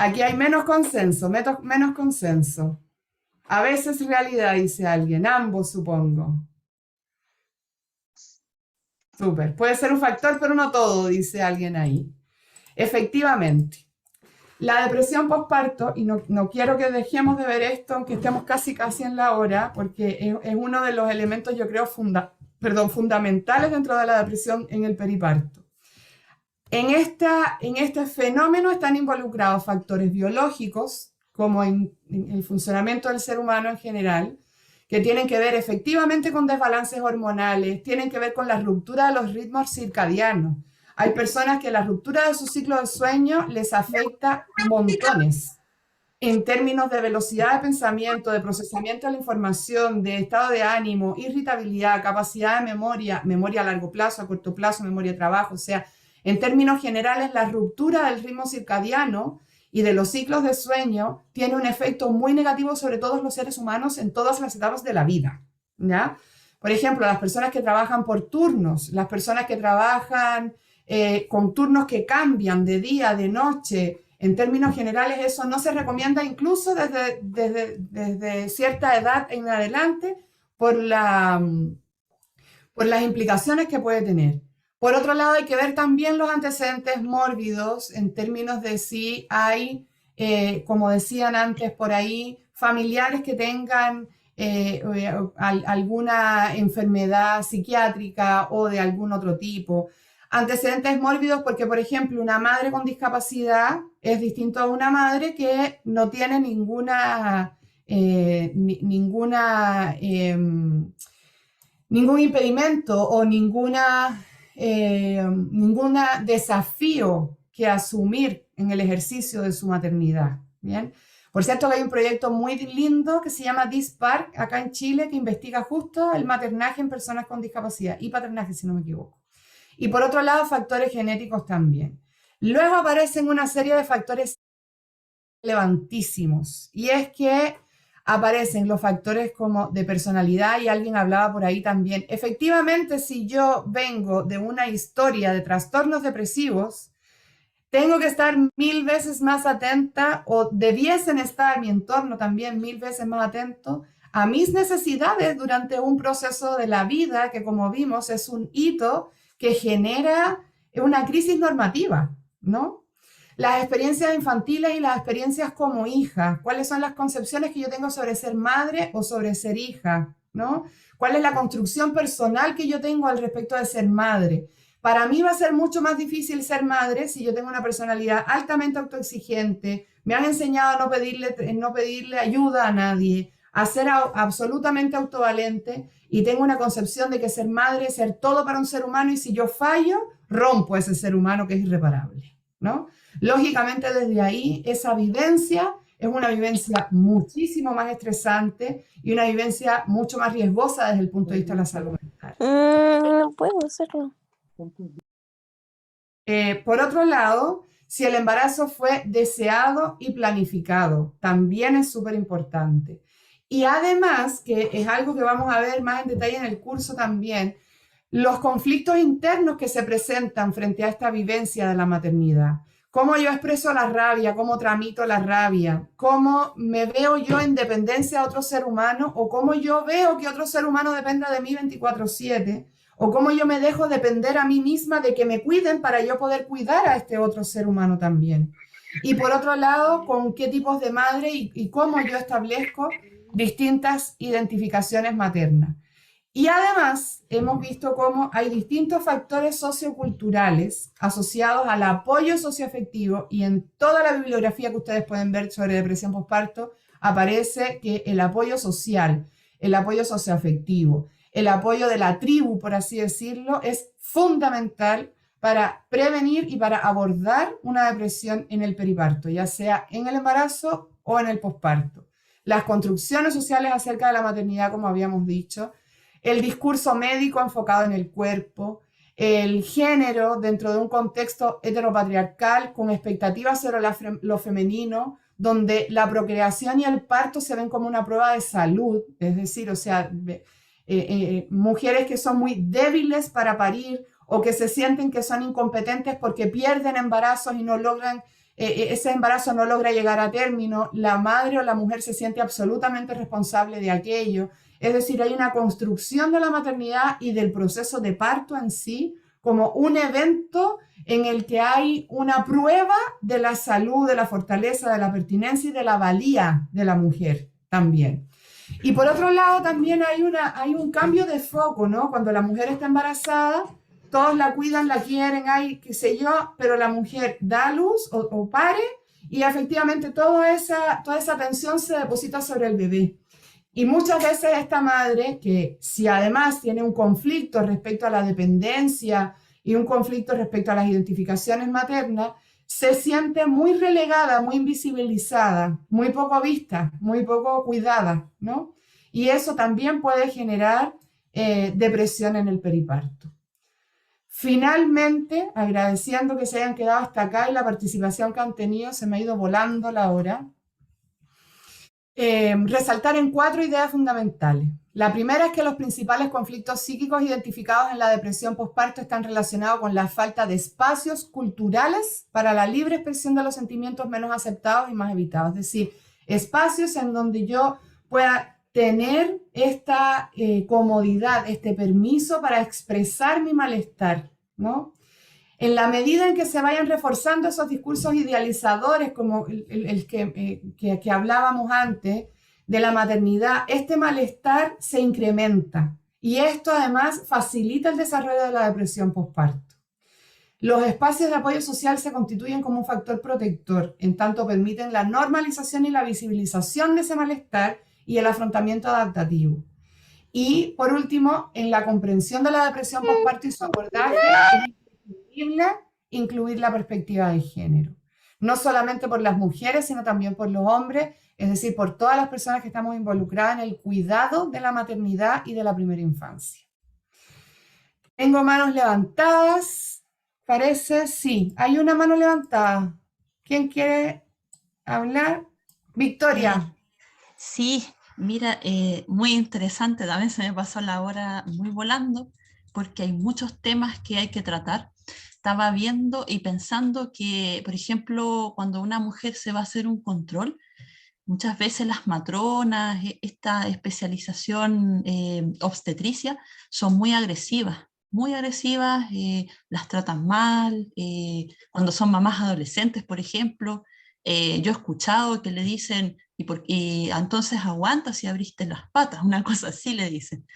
Aquí hay menos consenso, menos consenso. A veces realidad, dice alguien. Ambos, supongo. Súper. Puede ser un factor, pero no todo, dice alguien ahí. Efectivamente. La depresión postparto, y no quiero que dejemos de ver esto, aunque estemos casi en la hora, porque es uno de los elementos, yo creo, fundamentales dentro de la depresión en el periparto. En este fenómeno están involucrados factores biológicos, como en el funcionamiento del ser humano en general, que tienen que ver efectivamente con desbalances hormonales, tienen que ver con la ruptura de los ritmos circadianos. Hay personas que la ruptura de su ciclo de sueño les afecta montones en términos de velocidad de pensamiento, de procesamiento de la información, de estado de ánimo, irritabilidad, capacidad de memoria, memoria a largo plazo, a corto plazo, memoria de trabajo. O sea, en términos generales, la ruptura del ritmo circadiano y de los ciclos de sueño tiene un efecto muy negativo sobre todos los seres humanos en todas las etapas de la vida, ¿ya? Por ejemplo, las personas que trabajan por turnos, las personas que trabajan con turnos que cambian de día, de noche, en términos generales eso no se recomienda incluso desde cierta edad en adelante por las implicaciones que puede tener. Por otro lado, hay que ver también los antecedentes mórbidos en términos de si hay, como decían antes por ahí, familiares que tengan alguna enfermedad psiquiátrica o de algún otro tipo. Antecedentes mórbidos porque, por ejemplo, una madre con discapacidad es distinto a una madre que no tiene ningún impedimento o ningún desafío que asumir en el ejercicio de su maternidad. ¿Bien? Por cierto, que hay un proyecto muy lindo que se llama DISPARC acá en Chile, que investiga justo el maternaje en personas con discapacidad y paternaje, si no me equivoco. Y por otro lado, factores genéticos también. Luego aparecen una serie de factores relevantísimos, y es que aparecen los factores como de personalidad, y alguien hablaba por ahí también. Efectivamente, si yo vengo de una historia de trastornos depresivos, tengo que estar 1000 veces más atenta, o debiesen estar mi entorno también 1000 veces más atento a mis necesidades durante un proceso de la vida que, como vimos, es un hito que genera una crisis normativa, ¿no? las experiencias infantiles y las experiencias como hija. ¿Cuáles son las concepciones que yo tengo sobre ser madre o sobre ser hija? ¿No? ¿Cuál es la construcción personal que yo tengo al respecto de ser madre? Para mí va a ser mucho más difícil ser madre si yo tengo una personalidad altamente autoexigente, me han enseñado a no pedirle ayuda a nadie, a ser absolutamente autovalente, y tengo una concepción de que ser madre es ser todo para un ser humano, y si yo fallo, rompo ese ser humano que es irreparable, ¿no? Lógicamente, desde ahí, esa vivencia es una vivencia muchísimo más estresante y una vivencia mucho más riesgosa desde el punto de vista de la salud mental. No puedo hacerlo. Por otro lado, si el embarazo fue deseado y planificado, también es súper importante. Y además, que es algo que vamos a ver más en detalle en el curso también, los conflictos internos que se presentan frente a esta vivencia de la maternidad. Cómo yo expreso la rabia, cómo tramito la rabia, cómo me veo yo en dependencia de otro ser humano, o cómo yo veo que otro ser humano dependa de mí 24/7, o cómo yo me dejo depender a mí misma de que me cuiden para yo poder cuidar a este otro ser humano también. Y por otro lado, con qué tipos de madre y cómo yo establezco distintas identificaciones maternas. Y además hemos visto cómo hay distintos factores socioculturales asociados al apoyo socioafectivo, y en toda la bibliografía que ustedes pueden ver sobre depresión posparto aparece que el apoyo social, el apoyo socioafectivo, el apoyo de la tribu, por así decirlo, es fundamental para prevenir y para abordar una depresión en el periparto, ya sea en el embarazo o en el posparto. Las construcciones sociales acerca de la maternidad, como habíamos dicho, el discurso médico enfocado en el cuerpo, el género dentro de un contexto heteropatriarcal con expectativas sobre lo femenino, donde la procreación y el parto se ven como una prueba de salud, es decir, o sea, mujeres que son muy débiles para parir o que se sienten que son incompetentes porque pierden embarazos y no logran, ese embarazo no logra llegar a término, la madre o la mujer se siente absolutamente responsable de aquello. Es decir, hay una construcción de la maternidad y del proceso de parto en sí como un evento en el que hay una prueba de la salud, de la fortaleza, de la pertinencia y de la valía de la mujer también. Y por otro lado también hay un cambio de foco, ¿no? Cuando la mujer está embarazada, todos la cuidan, la quieren, qué sé yo, pero la mujer da a luz o pare, y efectivamente toda esa atención se deposita sobre el bebé. Y muchas veces esta madre, que si además tiene un conflicto respecto a la dependencia y un conflicto respecto a las identificaciones maternas, se siente muy relegada, muy invisibilizada, muy poco vista, muy poco cuidada, ¿no? Y eso también puede generar depresión en el periparto. Finalmente, agradeciendo que se hayan quedado hasta acá y la participación que han tenido, se me ha ido volando la hora. Resaltar en 4 ideas fundamentales. La primera es que los principales conflictos psíquicos identificados en la depresión posparto están relacionados con la falta de espacios culturales para la libre expresión de los sentimientos menos aceptados y más evitados. Es decir, espacios en donde yo pueda tener esta comodidad, este permiso para expresar mi malestar, ¿no? En la medida en que se vayan reforzando esos discursos idealizadores, como el que hablábamos antes, de la maternidad, este malestar se incrementa. Y esto además facilita el desarrollo de la depresión posparto. Los espacios de apoyo social se constituyen como un factor protector, en tanto permiten la normalización y la visibilización de ese malestar y el afrontamiento adaptativo. Y por último, en la comprensión de la depresión posparto y su abordaje, incluir la perspectiva de género, no solamente por las mujeres, sino también por los hombres, es decir, por todas las personas que estamos involucradas en el cuidado de la maternidad y de la primera infancia. Tengo manos levantadas, parece, sí, hay una mano levantada. ¿Quién quiere hablar? Victoria. Sí, mira, muy interesante, también se me pasó la hora muy volando, porque hay muchos temas que hay que tratar. Estaba viendo y pensando que, por ejemplo, cuando una mujer se va a hacer un control, muchas veces las matronas, esta especialización obstetricia, son muy agresivas. muy agresivas, las tratan mal, cuando son mamás adolescentes, por ejemplo. Yo he escuchado que le dicen, y entonces aguanta si abriste las patas, una cosa así le dicen.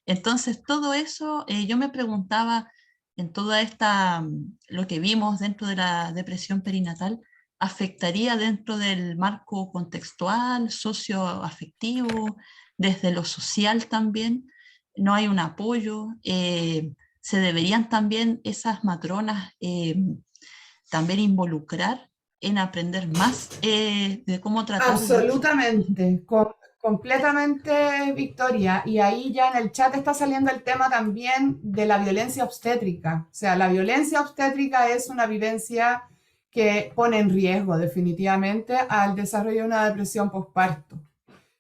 Entonces todo eso, yo me preguntaba en toda lo que vimos dentro de la depresión perinatal, ¿afectaría dentro del marco contextual, socioafectivo, desde lo social también? No hay un apoyo, se deberían también esas matronas también involucrar en aprender más de cómo tratar. Absolutamente, completamente, Victoria. Y ahí ya en el chat está saliendo el tema también de la violencia obstétrica. O sea, la violencia obstétrica es una vivencia que pone en riesgo definitivamente al desarrollo de una depresión postparto.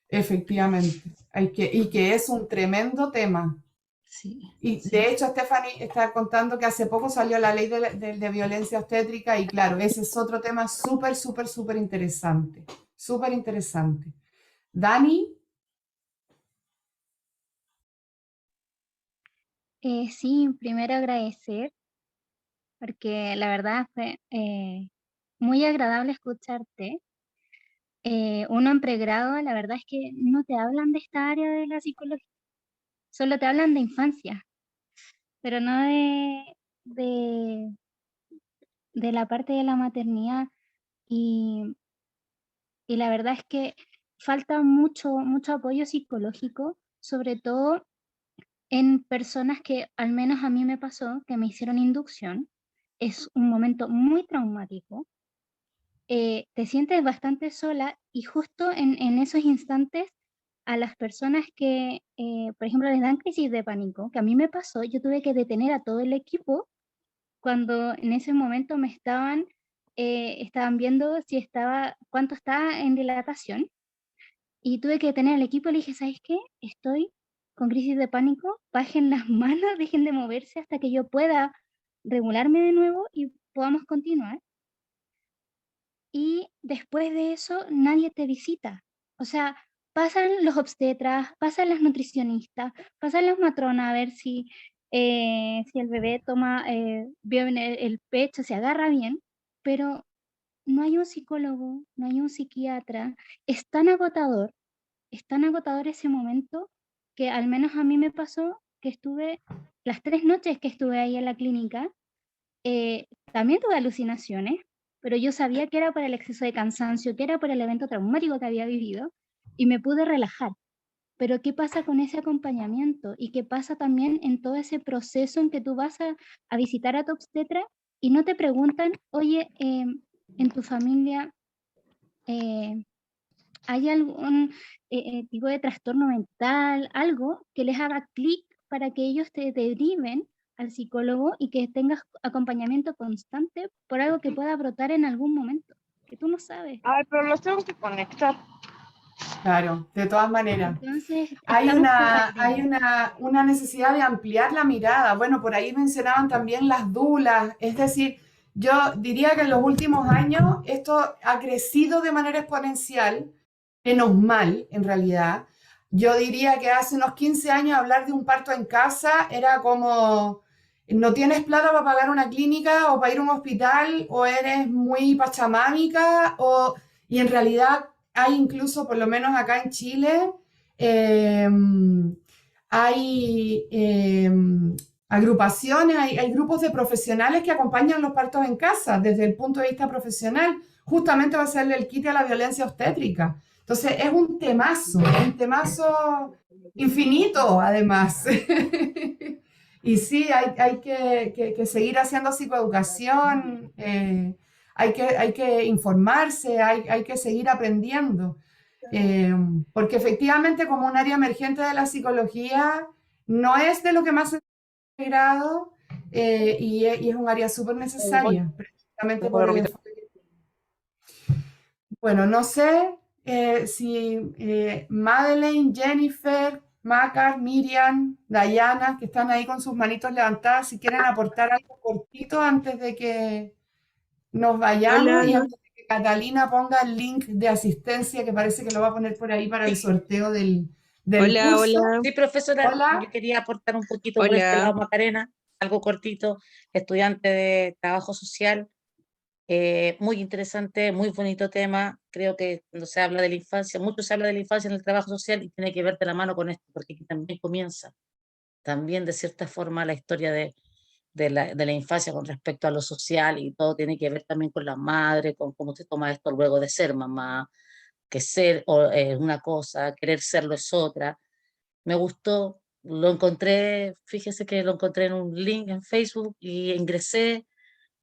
Efectivamente. Y que es un tremendo tema. Sí, y sí. de hecho, Stephanie está contando que hace poco salió la ley de violencia obstétrica y claro, ese es otro tema súper, súper, súper interesante. Súper interesante. Dani. Sí, primero agradecer, porque la verdad fue muy agradable escucharte. Uno en pregrado, la verdad es que no te hablan de esta área de la psicología, solo te hablan de infancia, pero no de la parte de la maternidad. Y la verdad es que falta mucho apoyo psicológico, sobre todo en personas que, al menos a mí me pasó, que me hicieron inducción. Es un momento muy traumático. Te sientes bastante sola y justo en esos instantes a las personas que, por ejemplo, les dan crisis de pánico, que a mí me pasó, yo tuve que detener a todo el equipo cuando en ese momento me estaban viendo cuánto estaba en dilatación, y tuve que detener al equipo y le dije, ¿sabes qué? Estoy con crisis de pánico, bajen las manos, dejen de moverse hasta que yo pueda regularme de nuevo y podamos continuar. Y después de eso nadie te visita. O sea, pasan los obstetras, pasan las nutricionistas, pasan las matronas a ver si el bebé toma bien el pecho, se agarra bien, pero no hay un psicólogo, no hay un psiquiatra. Es tan agotador ese momento, que al menos a mí me pasó que estuve, las 3 noches que estuve ahí en la clínica, también tuve alucinaciones, pero yo sabía que era por el exceso de cansancio, que era por el evento traumático que había vivido, y me pude relajar. Pero ¿qué pasa con ese acompañamiento? ¿Y qué pasa también en todo ese proceso en que tú vas a visitar a tu obstetra y no te preguntan, oye, en tu familia hay algún tipo de trastorno mental, algo que les haga clic para que ellos te deriven al psicólogo y que tengas acompañamiento constante por algo que pueda brotar en algún momento, que tú no sabes? Ay, pero los tengo que conectar. Claro, de todas maneras. Entonces, Hay estamos compartiendo. una necesidad de ampliar la mirada. Bueno, por ahí mencionaban también las dulas. Es decir, yo diría que en los últimos años esto ha crecido de manera exponencial, menos mal en realidad. Yo diría que hace unos 15 años hablar de un parto en casa era como, no tienes plata para pagar una clínica o para ir a un hospital, o eres muy pachamámica, y en realidad hay incluso, por lo menos acá en Chile, hay agrupaciones, hay grupos de profesionales que acompañan los partos en casa desde el punto de vista profesional, justamente va a hacerle el quite a la violencia obstétrica. Entonces es un temazo infinito además. Y sí, hay que seguir haciendo psicoeducación, hay que informarse, hay que seguir aprendiendo. Porque efectivamente, como un área emergente de la psicología, no es de lo que más se ha integrado, y es un área súper necesaria, precisamente por el enfoque. Bueno, no sé si Madeleine, Jennifer, Macar, Miriam, Dayana, que están ahí con sus manitos levantadas, si quieren aportar algo cortito antes de que nos vayamos. Y antes de que Catalina ponga el link de asistencia, que parece que lo va a poner por ahí para el sorteo del Hola, curso. hola. Sí, profesora, Hola. yo quería aportar un poquito por este lado, Macarena. algo cortito, estudiante de trabajo social. Muy interesante, muy bonito tema. Creo que cuando se habla de la infancia, mucho se habla de la infancia en el trabajo social y tiene que ver de la mano con esto, porque aquí también comienza, también de cierta forma la historia de la infancia con respecto a lo social, y todo tiene que ver también con la madre, con cómo se toma esto luego de ser mamá, que ser es una cosa, querer serlo es otra. Me gustó, lo encontré, fíjese que lo encontré en un link en Facebook y ingresé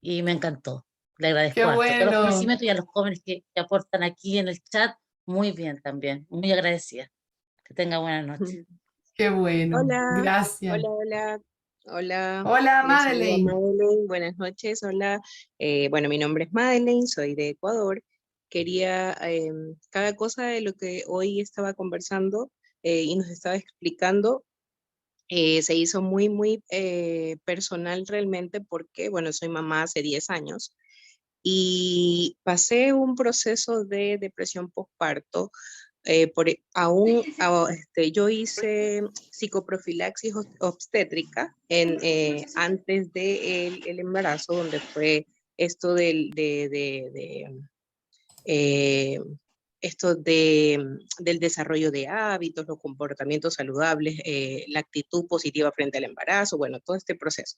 y me encantó. Le Qué agradezco harto. Todos los bueno, conocimientos y a los jóvenes que aportan aquí en el chat, muy bien también, muy agradecida. Que tenga buenas noches. qué bueno. Hola, Gracias. hola, hola, hola. Hola, Les saluda Madeleine. Madeleine. Buenas noches, hola. Bueno, mi nombre es Madeleine, soy de Ecuador. Quería, cada cosa de lo que hoy estaba conversando y nos estaba explicando, se hizo muy, muy personal realmente porque, bueno, soy mamá hace 10 años y pasé un proceso de depresión postparto. Yo hice psicoprofilaxis obstétrica antes del el embarazo, donde fue esto eh, del desarrollo de hábitos, los comportamientos saludables, la actitud positiva frente al embarazo, bueno, todo este proceso.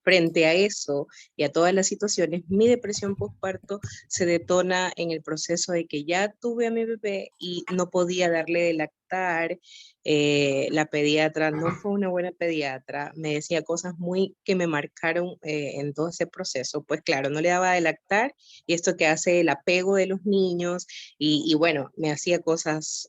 Frente a eso y a todas las situaciones, mi depresión postparto se detona en el proceso de que ya tuve a mi bebé y no podía darle de lactar. La pediatra no fue una buena pediatra, me decía cosas muy que me marcaron en todo ese proceso. Pues claro, no le daba de lactar y esto que hace el apego de los niños y bueno, me hacía cosas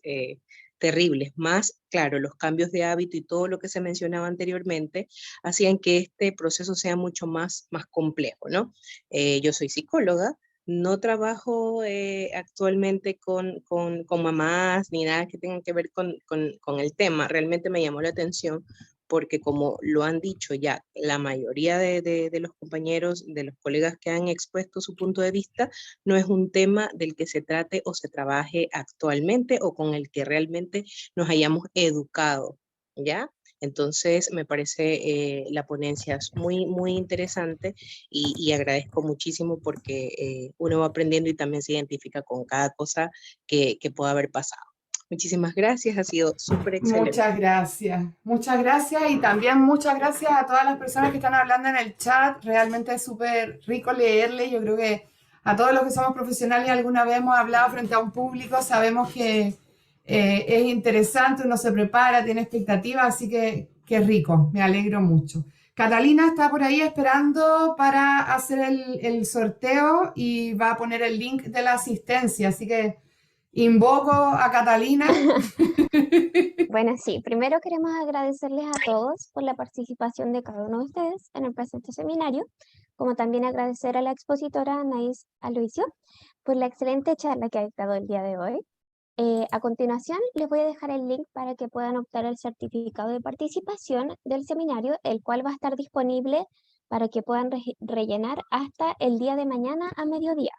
terribles. Más, claro, los cambios de hábito y todo lo que se mencionaba anteriormente hacían que este proceso sea mucho más complejo, ¿no? Yo soy psicóloga, no trabajo actualmente con mamás ni nada que tenga que ver con el tema. Realmente me llamó la atención porque como lo han dicho ya la mayoría de los compañeros, de los colegas que han expuesto su punto de vista, no es un tema del que se trate o se trabaje actualmente o con el que realmente nos hayamos educado, ¿ya? Entonces me parece la ponencia es muy, muy interesante y agradezco muchísimo porque uno va aprendiendo y también se identifica con cada cosa que pueda haber pasado. Muchísimas gracias, ha sido súper excelente. Muchas gracias y también muchas gracias a todas las personas que están hablando en el chat. Realmente es súper rico leerle. Yo creo que a todos los que somos profesionales y alguna vez hemos hablado frente a un público, sabemos que es interesante, uno se prepara, tiene expectativas, así que qué rico, me alegro mucho. Catalina está por ahí esperando para hacer el sorteo y va a poner el link de la asistencia, así que invoco a Catalina. Bueno, sí, primero queremos agradecerles a todos por la participación de cada uno de ustedes en el presente seminario, como también agradecer a la expositora Anaís Aloisio por la excelente charla que ha dictado el día de hoy. A continuación, les voy a dejar el link para que puedan optar el certificado de participación del seminario, el cual va a estar disponible para que puedan rellenar hasta el día de mañana a mediodía.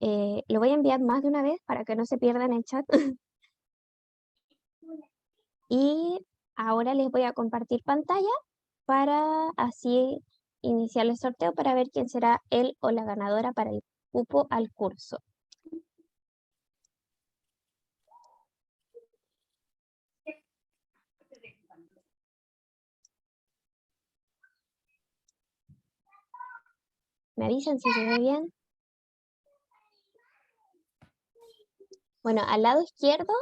Lo voy a enviar más de una vez para que no se pierdan el chat. Y ahora les voy a compartir pantalla para así iniciar el sorteo para ver quién será él o la ganadora para el cupo al curso. ¿Me avisan si se ve bien? Bueno, al lado izquierdo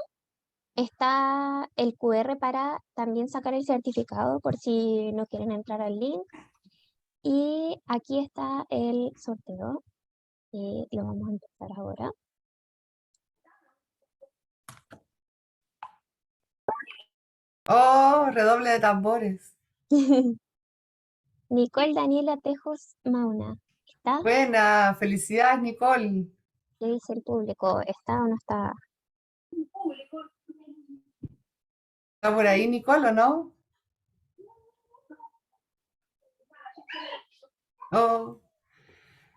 está el QR para también sacar el certificado por si no quieren entrar al link. Y aquí está el sorteo. Lo vamos a empezar ahora. Oh, redoble de tambores. Nicole Daniela Tejos Mauna. ¿Está? Buena, felicidades, Nicole. ¿Qué dice el público? ¿Está o no está? ¿Está por ahí, Nicole, o no? Oh,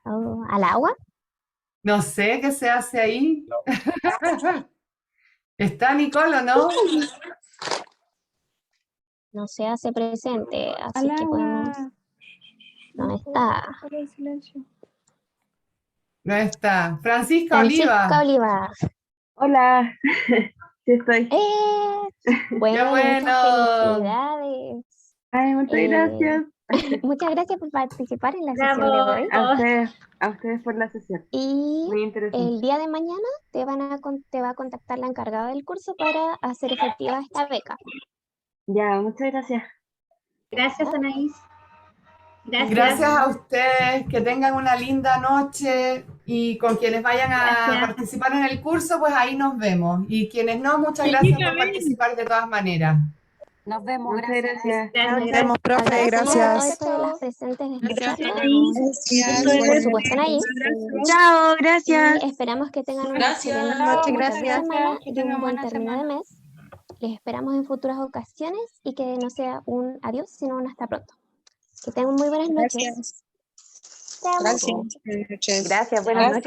Oh, ¿al agua? no sé qué se hace ahí. ¿Está Nicole o no? No se hace presente, así Al que podemos... agua. No está. No está. Francisca Oliva. Francisca Oliva. Hola, sí estoy. Bueno, ¡Qué muchas bueno! felicidades. Ay, muchas gracias. Muchas gracias por participar en la sesión de hoy. A ustedes por la sesión. Y Muy interesante. el día de mañana te va a contactar la encargada del curso para hacer efectiva esta beca. Ya, muchas gracias. Gracias, Anaís. Gracias a ustedes, que tengan una linda noche y con quienes vayan a participar en el curso, pues ahí nos vemos. Y quienes no, muchas gracias por participar de todas maneras. Nos vemos, Muchas gracias. gracias. Nos vemos, profe, gracias. A las presentes de Gracias, y por supuesto Anaís. Chao, gracias. Y esperamos que tengan una Gracias. excelente Muchas inicio de gracias. semana Que y tengan un buen buena término de semana. mes. Les esperamos en futuras ocasiones y que no sea un adiós, sino un hasta pronto. Que tengan muy buenas noches. Gracias. Chao. Gracias. Gracias, buenas noches.